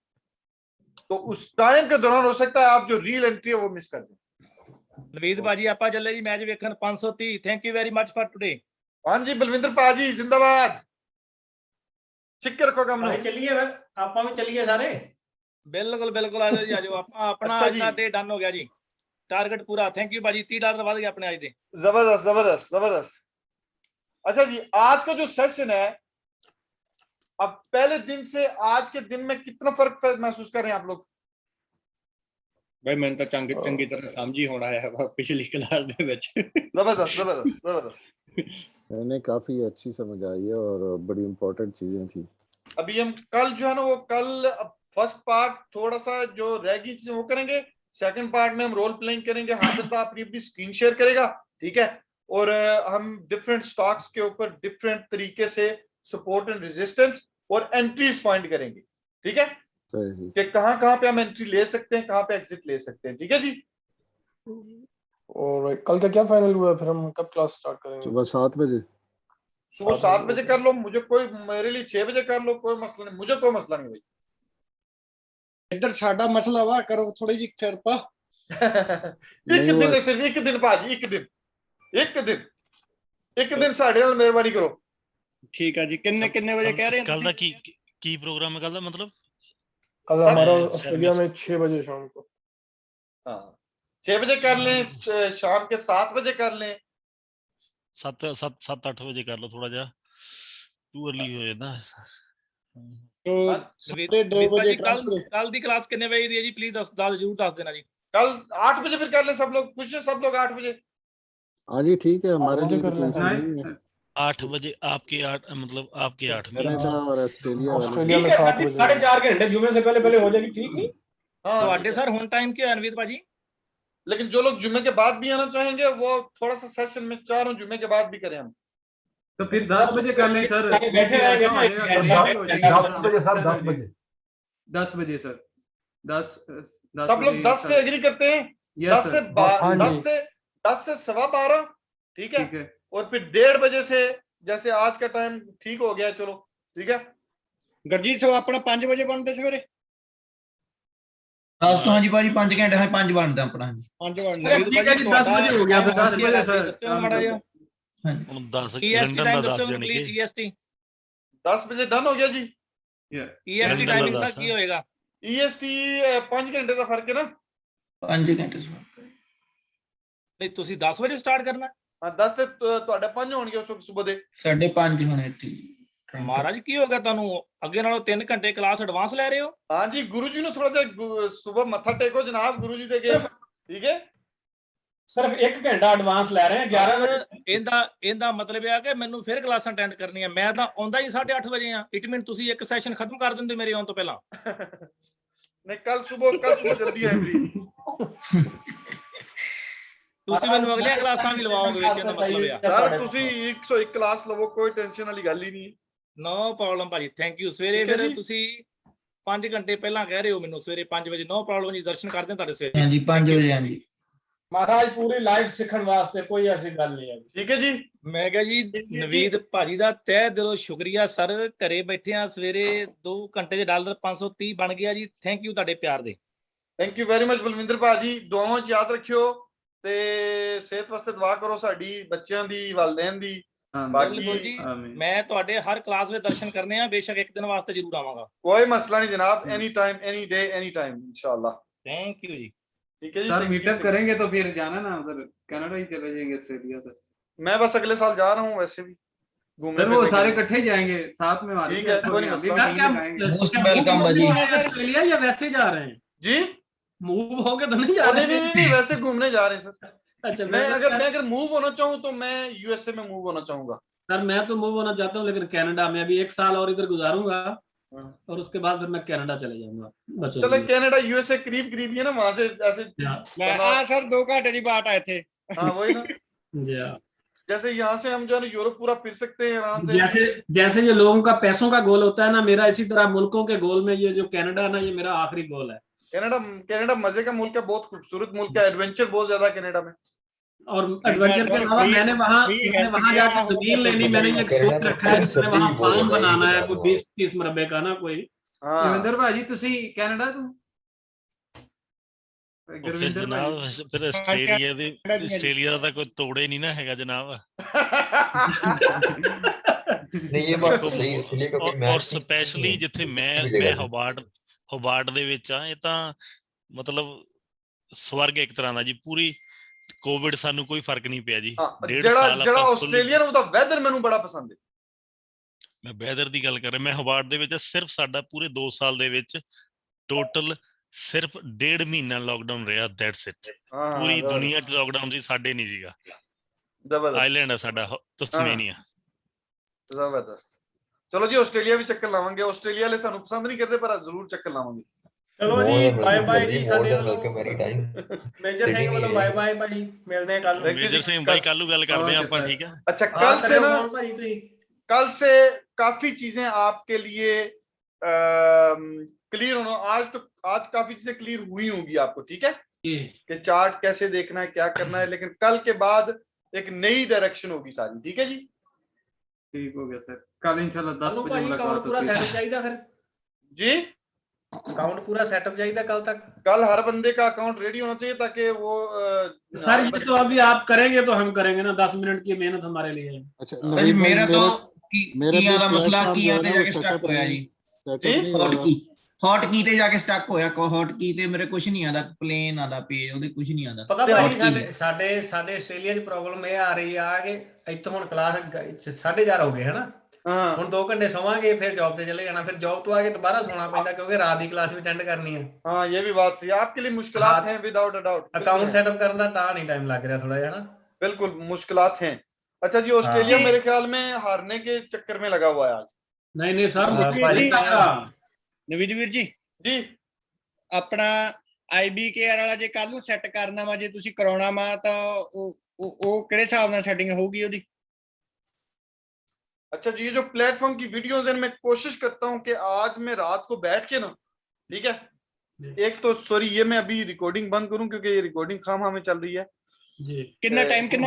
तो उस टाइम के दौरान हो सकता है आप जो रियल एंट्री है वो मिस कर दें। नवीद भाजी ਆਪਾਂ ਚੱਲੇ ਜੀ ਮੈਚ ਵੇਖਣ 530। Thank you very much for today. हाँ जी बलविंदर पाजी जिंदाबाद, चिक्के रखो कम नो। चलिए ਆਪਾਂ ਵੀ ਚੱਲੀਏ ਸਾਰੇ। ਬਿਲਕੁਲ ਬਿਲकुल ਆ ਜਾਓ ਜੀ, ਆ ਜਾਓ। ਆਪਣਾ अच्छा ਅੱਜ जी, ਦਾ ਡੇ ਡਨ ਹੋ ਗਿਆ ਜੀ, टारगेट पूरा। थैंक यू भाजी, $30 वध गया अपने आज दे। जबरदस्त जबरदस्त जबरदस्त। अच्छा जी, आज का जो सेशन है, अब पहले दिन से आज के दिन में कितना फर्क महसूस कर रहे हैं आप लोग? भाई मैंने तो चंगी तरह समझी होना है पिछली क्लास दे विच। जबरदस्त जबरदस्त जबरदस्त। मैंने काफी अच्छी समझ आई है और बड़ी इंपॉर्टेंट चीजें थी। अभी हम कल जो है ना, वो कल फर्स्ट पार्ट थोड़ा सा जो रहेगी चीजें वो करेंगे। सेकंड पार्ट में हम रोल प्लेइंग करेंगे, हामिद अपनी अपनी स्क्रीन शेयर करेगा, ठीक है। और हम डिफरेंट स्टॉक्स के ऊपर डिफरेंट तरीके से सपोर्ट एंड रेजिस्टेंस और एंट्रीज फाइंड करेंगे, ठीक है, कि कहां कहां पे हम एंट्री ले सकते हैं, कहां पे एग्जिट ले सकते हैं, ठीक है जी। और कल का क्या फाइनल हुआ, फिर हम कब क्लास स्टार्ट करेंगे? सुबह 7 बजे। सुबह 7 बजे कर लो, मुझे कोई, मेरे लिए 6 बजे कर लो, कोई मसला नहीं, मुझे कोई मसला नहीं भाई। इधर साडा मसला वा करो थोड़ी जी कृपा। एक दिन सिर्फ एक दिन भाजी, एक दिन साढ़े नाल मेहरबानी करो। ठीक है जी, किन्ने किन्ने बजे कह रहे हैं? कल दा की प्रोग्राम है कल दा? मतलब कल हमारा ऑस्ट्रेलिया में 6 बजे शाम को। हाँ 6 बजे कर लें, शाम के 7 बजे कर लें, 7-8 बजे कर लो, थोड़ा जा टू अर्ली हो जाता है। तो 2:30 बजे कल दी क्लास कितने बजे दी है जी? प्लीज जरूर दस देना जी। कल 8 बजे फिर कर ले सब लोग, पूछे सब लोग 8 बजे। हाँ जी ठीक है, हमारे लिए तो कोई नहीं है। 8 बजे आपके 8 मतलब आपके 8 में कनाडा और ऑस्ट्रेलिया में 7 बजे। 4.5 घंटे जुमे से पहले हो जाएगी, ठीक नहीं? ਤੁਹਾਡੇ ਸਰ ਹੁਣ ਟਾਈਮ ਕੀ ਹੈ ਅਨਵੀਰ ਭਾਜੀ? लेकिन जो लोग जुम्मे के बाद भी आना चाहेंगे वो थोड़ा सा सेशन में चारों जुम्मे के बाद भी करें हम। तो फिर 10 बजे कर लें सर, बैठे रहेंगे ना 10 बजे सर, 10 बजे 10 बजे सर, 10 सब लोग 10 से एग्री करते हैं? 10 से 10 से 12:15, ठीक है। और फिर 1:30 बजे से, जैसे आज का टाइम ठीक हो गया, चलो ठीक है, ਗੁਰਜੀਤ ਸੋ ਆਪਣਾ 5 ਵਜੇ ਬਣਦੇ ਸਵੇਰੇ 10 ਤੋਂ ਹਾਂਜੀ ਭਾਜੀ 5 ਘੰਟੇ ਹੈ 5 ਬਣਦਾ ਆਪਣਾ ਹਾਂਜੀ 5 ठीक है जी 10 बजे हो गया फिर 10 बजे सर ਹੁਣ 10 ईएसटी ਲੰਡਨ टाइम ਦਾ 10 ਦੱਸੋ ਜਾਣੀ ਪਲੀਜ਼ ਕਿ ईएसटी 10 ਵਜੇ ਡਨ ਹੋ ਗਿਆ ਜੀ। ईएसटी ਲੰਡਨ ਦਾ टाइमिंग ਸਰ 10 ਕੀ ਹੋਏਗਾ? EST 5 ਘੰਟੇ ਦਾ ਫਰਕ ਹੈ ਨਾ। 5 ਘੰਟੇ ਨਹੀਂ ਤੁਸੀਂ 10 ਵਜੇ ਸਟਾਰਟ ਕਰਨਾ? ਹਾਂ 10 ਤੇ ਤੁਹਾਡੇ 5 ਹੋਣਗੇ ਉਸ ਵਕਤ ਸਵੇਰ ਦੇ। 5:30 ਹੋਣੇ ਇੱਥੇ ਮਹਾਰਾਜ ਕੀ ਹੋ ਗਿਆ ਤੁਹਾਨੂੰ? ਅੱਗੇ ਨਾਲੋਂ 3 ਘੰਟੇ ਕਲਾਸ ਐਡਵਾਂਸ ਲੈ ਰਹੇ ਹੋ? हाँ जी गुरु जी ने थोड़ा सा सुबह मत्था टेको जनाब, गुरु जी दे के ठीक है। सिर्फ 1 घंटा एडवांस ले रहे हैं 11 बजे। ਇਹਦਾ ਮਤਲਬ ਇਹ ਆ ਕਿ ਮੈਨੂੰ ਫਿਰ ਕਲਾਸਾਂ ਅਟੈਂਡ ਕਰਨੀਆਂ। ਮੈਂ ਤਾਂ ਆਉਂਦਾ ਹੀ 8:30 ਵਜੇ ਆ। ਇਟ ਮੀਨ ਤੁਸੀਂ ਇੱਕ ਸੈਸ਼ਨ ਖਤਮ ਕਰ ਦਿੰਦੇ ਮੇਰੇ ਆਉਣ ਤੋਂ ਪਹਿਲਾਂ। नहीं कल सुबह जल्दी है प्लीज। ਤੁਸੀਂ ਮੈਨੂੰ ਅਗਲੀਆਂ ਕਲਾਸਾਂ ਵੀ ਲਵਾਓਗੇ ਵਿੱਚ, ਇਹਦਾ ਮਤਲਬ ਇਹ ਆ। सर ਤੁਸੀਂ 101 ਕਲਾਸ ਲਵੋ, ਕੋਈ ਟੈਨਸ਼ਨ ਵਾਲੀ ਗੱਲ ਹੀ ਨਹੀਂ। ਨੋ ਪ੍ਰੋਬਲਮ ਭਾਜੀ, ਥੈਂਕ ਯੂ। ਸਵੇਰੇ ਠੀਕ ਹੈ ਫਿਰ ਜੀ। ਤੁਸੀਂ 5 ਘੰਟੇ ਪਹਿਲਾਂ ਕਹਿ ਰਹੇ ਹੋ ਮੈਨੂੰ, ਸਵੇਰੇ 5 ਵਜੇ। ਨੋ ਪ੍ਰੋਬਲਮ ਜੀ, ਦਰਸ਼ਨ ਕਰਦੇ ਤੁਹਾਡੇ ਸਵੇਰੇ। ਹਾਂਜੀ 5 ਵਜੇ ਹਾਂਜੀ महाराज पूरी लाइफ सीखने वास्ते कोई ऐसी गल नहीं है। ठीक है जी। ਮੈਂ ਕਿਹਾ ਜੀ ਨਵੀਦ ਭਾਜੀ ਦਾ ਤਹਿ ਦਿਲੋਂ ਸ਼ੁਕਰੀਆ ਸਰ। ਘਰੇ ਬੈਠੇ ਆ, ਸਵੇਰੇ 2 ਘੰਟੇ ਦੇ ਡਾਲਰ 530 ਬਣ ਗਿਆ ਜੀ। ਥੈਂਕ ਯੂ ਤੁਹਾਡੇ ਪਿਆਰ ਦੇ। Thank you very much Balwinder ਭਾਜੀ। ਦੁਆਵਾਂ 'ਚ ਯਾਦ ਰੱਖਿਓ ਤੇ ਸਿਹਤ ਵਾਸਤੇ ਦੁਆ ਕਰੋ ਸਾਡੀ, ਬੱਚਿਆਂ ਦੀ, ਵਾਲਿਦੈਨ ਦੀ। ਬਿਲਕੁਲ ਜੀ, ਮੈਂ ਤੁਹਾਡੇ ਹਰ ਕਲਾਸ ਵਿੱਚ ਦਰਸ਼ਨ ਕਰਨੇ ਆ। ਬੇਸ਼ੱਕ ਇੱਕ ਦਿਨ ਵਾਸਤੇ ਜ਼ਰੂਰ ਆਵਾਂਗਾ। ਕੋਈ ਮਸਲਾ ਨਹੀਂ ਜਨਾਬ, any time any day any time इंशाल्लाह। थैंक यू जी। ठीक है जी। सर मीटअप करेंगे तो फिर जाना ना उधर कनाडा ही चले जाएंगे, ऑस्ट्रेलिया से। मैं बस अगले साल जा रहा हूँ वैसे भी घूमने। सर वो सारे इकट्ठे जाएंगे साथ में हमारे। ठीक है, कोई नहीं मसला। मोस्ट वेलकम भाजी। ऑस्ट्रेलिया या वैसे जा रहे हैं जी? मूव होके तो नहीं जा रहे? नहीं वैसे घूमने जा रहे हैं सर। अच्छा, मैं अगर मूव होना चाहूँ तो मैं यूएसए में मूव होना चाहूंगा। सर मैं तो मूव होना चाहता हूँ, लेकिन कनाडा में अभी 1 साल और इधर गुजारूंगा और उसके बाद फिर मैं कनाडा चले जाऊंगा। चलो कनाडा यूएसए करीब करीब ही है ना, वहां से ऐसे। सर 2 घंटे की बात आए थे। हाँ वही ना। जी। जैसे यहाँ से हम जो है यूरोप पूरा फिर सकते हैं आराम से। जैसे ये लोगों का पैसों का गोल होता है ना, मेरा इसी तरह मुल्कों के गोल में ये जो कनाडा है ना, ये मेरा आखिरी गोल है। कनाडा मजे का मुल्क है, बहुत खूबसूरत मुल्क है, एडवेंचर बहुत ज्यादा कनाडा में। और एडवेंचर के अलावा मैंने वहां जाकर जमीन लेनी, मैंने एक सोच रखा है जिसमें वहां फार्म बनाना है, कोई 20-30 मरबे का ना कोई। ਗੁਰਵਿੰਦਰ ਭਾਜੀ ਤੁਸੀਂ ਕੈਨੇਡਾ ਤੋਂ? ਗੁਰਵਿੰਦਰ ਜਨਾਬ ਫਿਰ ਆਸਟ੍ਰੇਲੀਆ ਦਾ ਤਾਂ ਕੋਈ ਤੋੜੇ ਨਹੀਂ ਨਾ ਹੈਗਾ ਜਨਾਬ। नहीं ये बात तो सही है, इसलिए क्योंकि मैं और स्पेशली जिथे मैं होबार्ट ਦੇ ਵਿੱਚ ਆ, ਇਹ ਤਾਂ ਮਤਲਬ ਸਵਰਗ ਇੱਕ ਤਰ੍ਹਾਂ ਦਾ ਜੀ। ਪੂਰੀ ਕੋਵਿਡ ਸਾਨੂੰ ਕੋਈ ਫਰਕ ਨਹੀਂ ਪਿਆ ਜੀ। ਜਿਹੜਾ ਆਸਟ੍ਰੇਲੀਆ ਨੂੰ ਉਹਦਾ ਵੈਦਰ ਮੈਨੂੰ ਬੜਾ ਪਸੰਦ ਹੈ। ਮੈਂ ਵੈਦਰ ਦੀ ਗੱਲ ਕਰ ਰਿਹਾ। ਮੈਂ ਹੋਬਾਰਟ ਦੇ ਵਿੱਚ ਸਿਰਫ ਸਾਡਾ ਪੂਰੇ 2 ਸਾਲ ਦੇ ਵਿੱਚ ਟੋਟਲ ਸਿਰਫ 1.5 ਮਹੀਨਾ ਲੋਕਡਾਊਨ ਰਿਹਾ, ਦੈਟਸ ਇਟ। ਪੂਰੀ ਦੁਨੀਆ 'ਚ ਲੋਕਡਾਊਨ ਸੀ, ਸਾਡੇ ਨਹੀਂ ਸੀਗਾ। ਆਈਲੈਂਡ ਹੈ ਸਾਡਾ ਤਸਮੇਨੀਆ। ਜ਼ਬਰਦਸਤ। ਚਲੋ ਜੀ ਆਸਟ੍ਰੇਲੀਆ ਵੀ ਚੱਕਰ ਲਾਵਾਂਗੇ। ਆਸਟ੍ਰੇਲੀਆ ਵਾਲੇ ਸਾਨੂੰ ਪਸੰਦ ਨਹੀਂ ਕਰਦੇ ਪਰ ਜ਼ਰੂਰ ਚੱਕਰ ਲਾਵਾਂਗੇ। ਚਲੋ ਜੀ ਬਾਏ ਬਾਏ ਜੀ। ਸਾਡੇ ਮੇਜਰ ਸਿੰਘ ਵੱਲੋਂ ਬਾਏ ਬਾਏ ਭਾਜੀ, ਮਿਲਦੇ ਹਾਂ ਕੱਲ। ਮੇਜਰ ਸਿੰਘ ਭਾਈ ਕੱਲ ਨੂੰ ਗੱਲ ਕਰਦੇ ਹਾਂ ਆਪਾਂ, ठीक है। अच्छा कल से काफी चीजें आपके लिए क्लियर होना। आज काफी चीजें क्लियर हुई होंगी आपको, ठीक है, कि चार्ट कैसे देखना है, क्या करना है। लेकिन कल के बाद एक नई डायरेक्शन होगी सारी, ठीक है जी। ठीक हो गया सर। कल इंशाल्लाह 10 बजे अकाउंट पूरा सेटअप चाहिए फिर जी। अकाउंट पूरा सेटअप चाहिए कल तक। कल हर बंदे का अकाउंट रेडी होना चाहिए ताकि वो सर ये तो अभी आप करेंगे तो हम करेंगे ना, 10 मिनट की मेहनत हमारे लिए है। अच्छा मेरा तो कीया दा मसला कीया ते जाके स्टक होया जी। हॉट की ते जाके स्टक होया। हॉट की ते मेरे कुछ नहीं आंदा, प्लेन आंदा पेज, ओदे कुछ नहीं आंदा। पता भाई ਸਾਡੇ ਆਸਟ੍ਰੇਲੀਆ ਦੀ ਪ੍ਰੋਬਲਮ ਇਹ ਆ ਰਹੀ ਆ ਕਿ ਇੱਥੋਂ ਹੁਣ ਕਲਾਸ 4:30 ਹੋ ਗਏ ਹੈ ਨਾ। ਹੁਣ 2 ਘੰਟੇ ਸੋਵਾਂਗੇ, ਫਿਰ ਜੌਬ ਤੇ ਚਲੇ ਜਾਣਾ, ਫਿਰ ਜੌਬ ਤੋਂ ਆ ਕੇ ਦੁਬਾਰਾ ਸੋਣਾ ਪੈਂਦਾ ਕਿਉਂਕਿ ਰਾਤ ਦੀ ਕਲਾਸ ਵੀ ਅਟੈਂਡ ਕਰਨੀ ਹੈ। हाँ ये भी बात सही है, आपके लिए मुश्किलात हैं without a doubt. Account setup ਕਰਨ ਦਾ ਤਾਂ ਨਹੀਂ ਟਾਈਮ ਲੱਗ ਰਿਹਾ थोड़ा ਜਿਹਾ ना। बिल्कुल मुश्किलात हैं। अच्छा जी ऑस्ट्रेलिया मेरे ख्याल में हारने के चक्कर में लगा हुआ है आज। नहीं सर ਨਵੀਦ ਵੀਰ ਜੀ ਆਪਣਾ IBKR ਵਾਲਾ ਜੇ ਕੱਲ ਨੂੰ ਸੈੱਟ ਕਰਨਾ ਵਾ, ਜੇ ਤੁਸੀਂ ਕਰਾਉਣਾ ਵਾ ਤਾਂ ਉਹ ਕਿਹੜੇ ਹਿਸਾਬ ਨਾਲ ਸੈਟਿੰਗ ਹੋਊਗੀ ਉਹਦੀ? अच्छा जी ये जो प्लेटफॉर्म की वीडियोस हैं, मैं कोशिश करता हूं कि आज मैं रात को बैठ के ना, ठीक है, एक तो सॉरी ये मैं अभी रिकॉर्डिंग बंद करूं क्योंकि ये रिकॉर्डिंग खाम में चल रही है जी। कितना टाइम कितना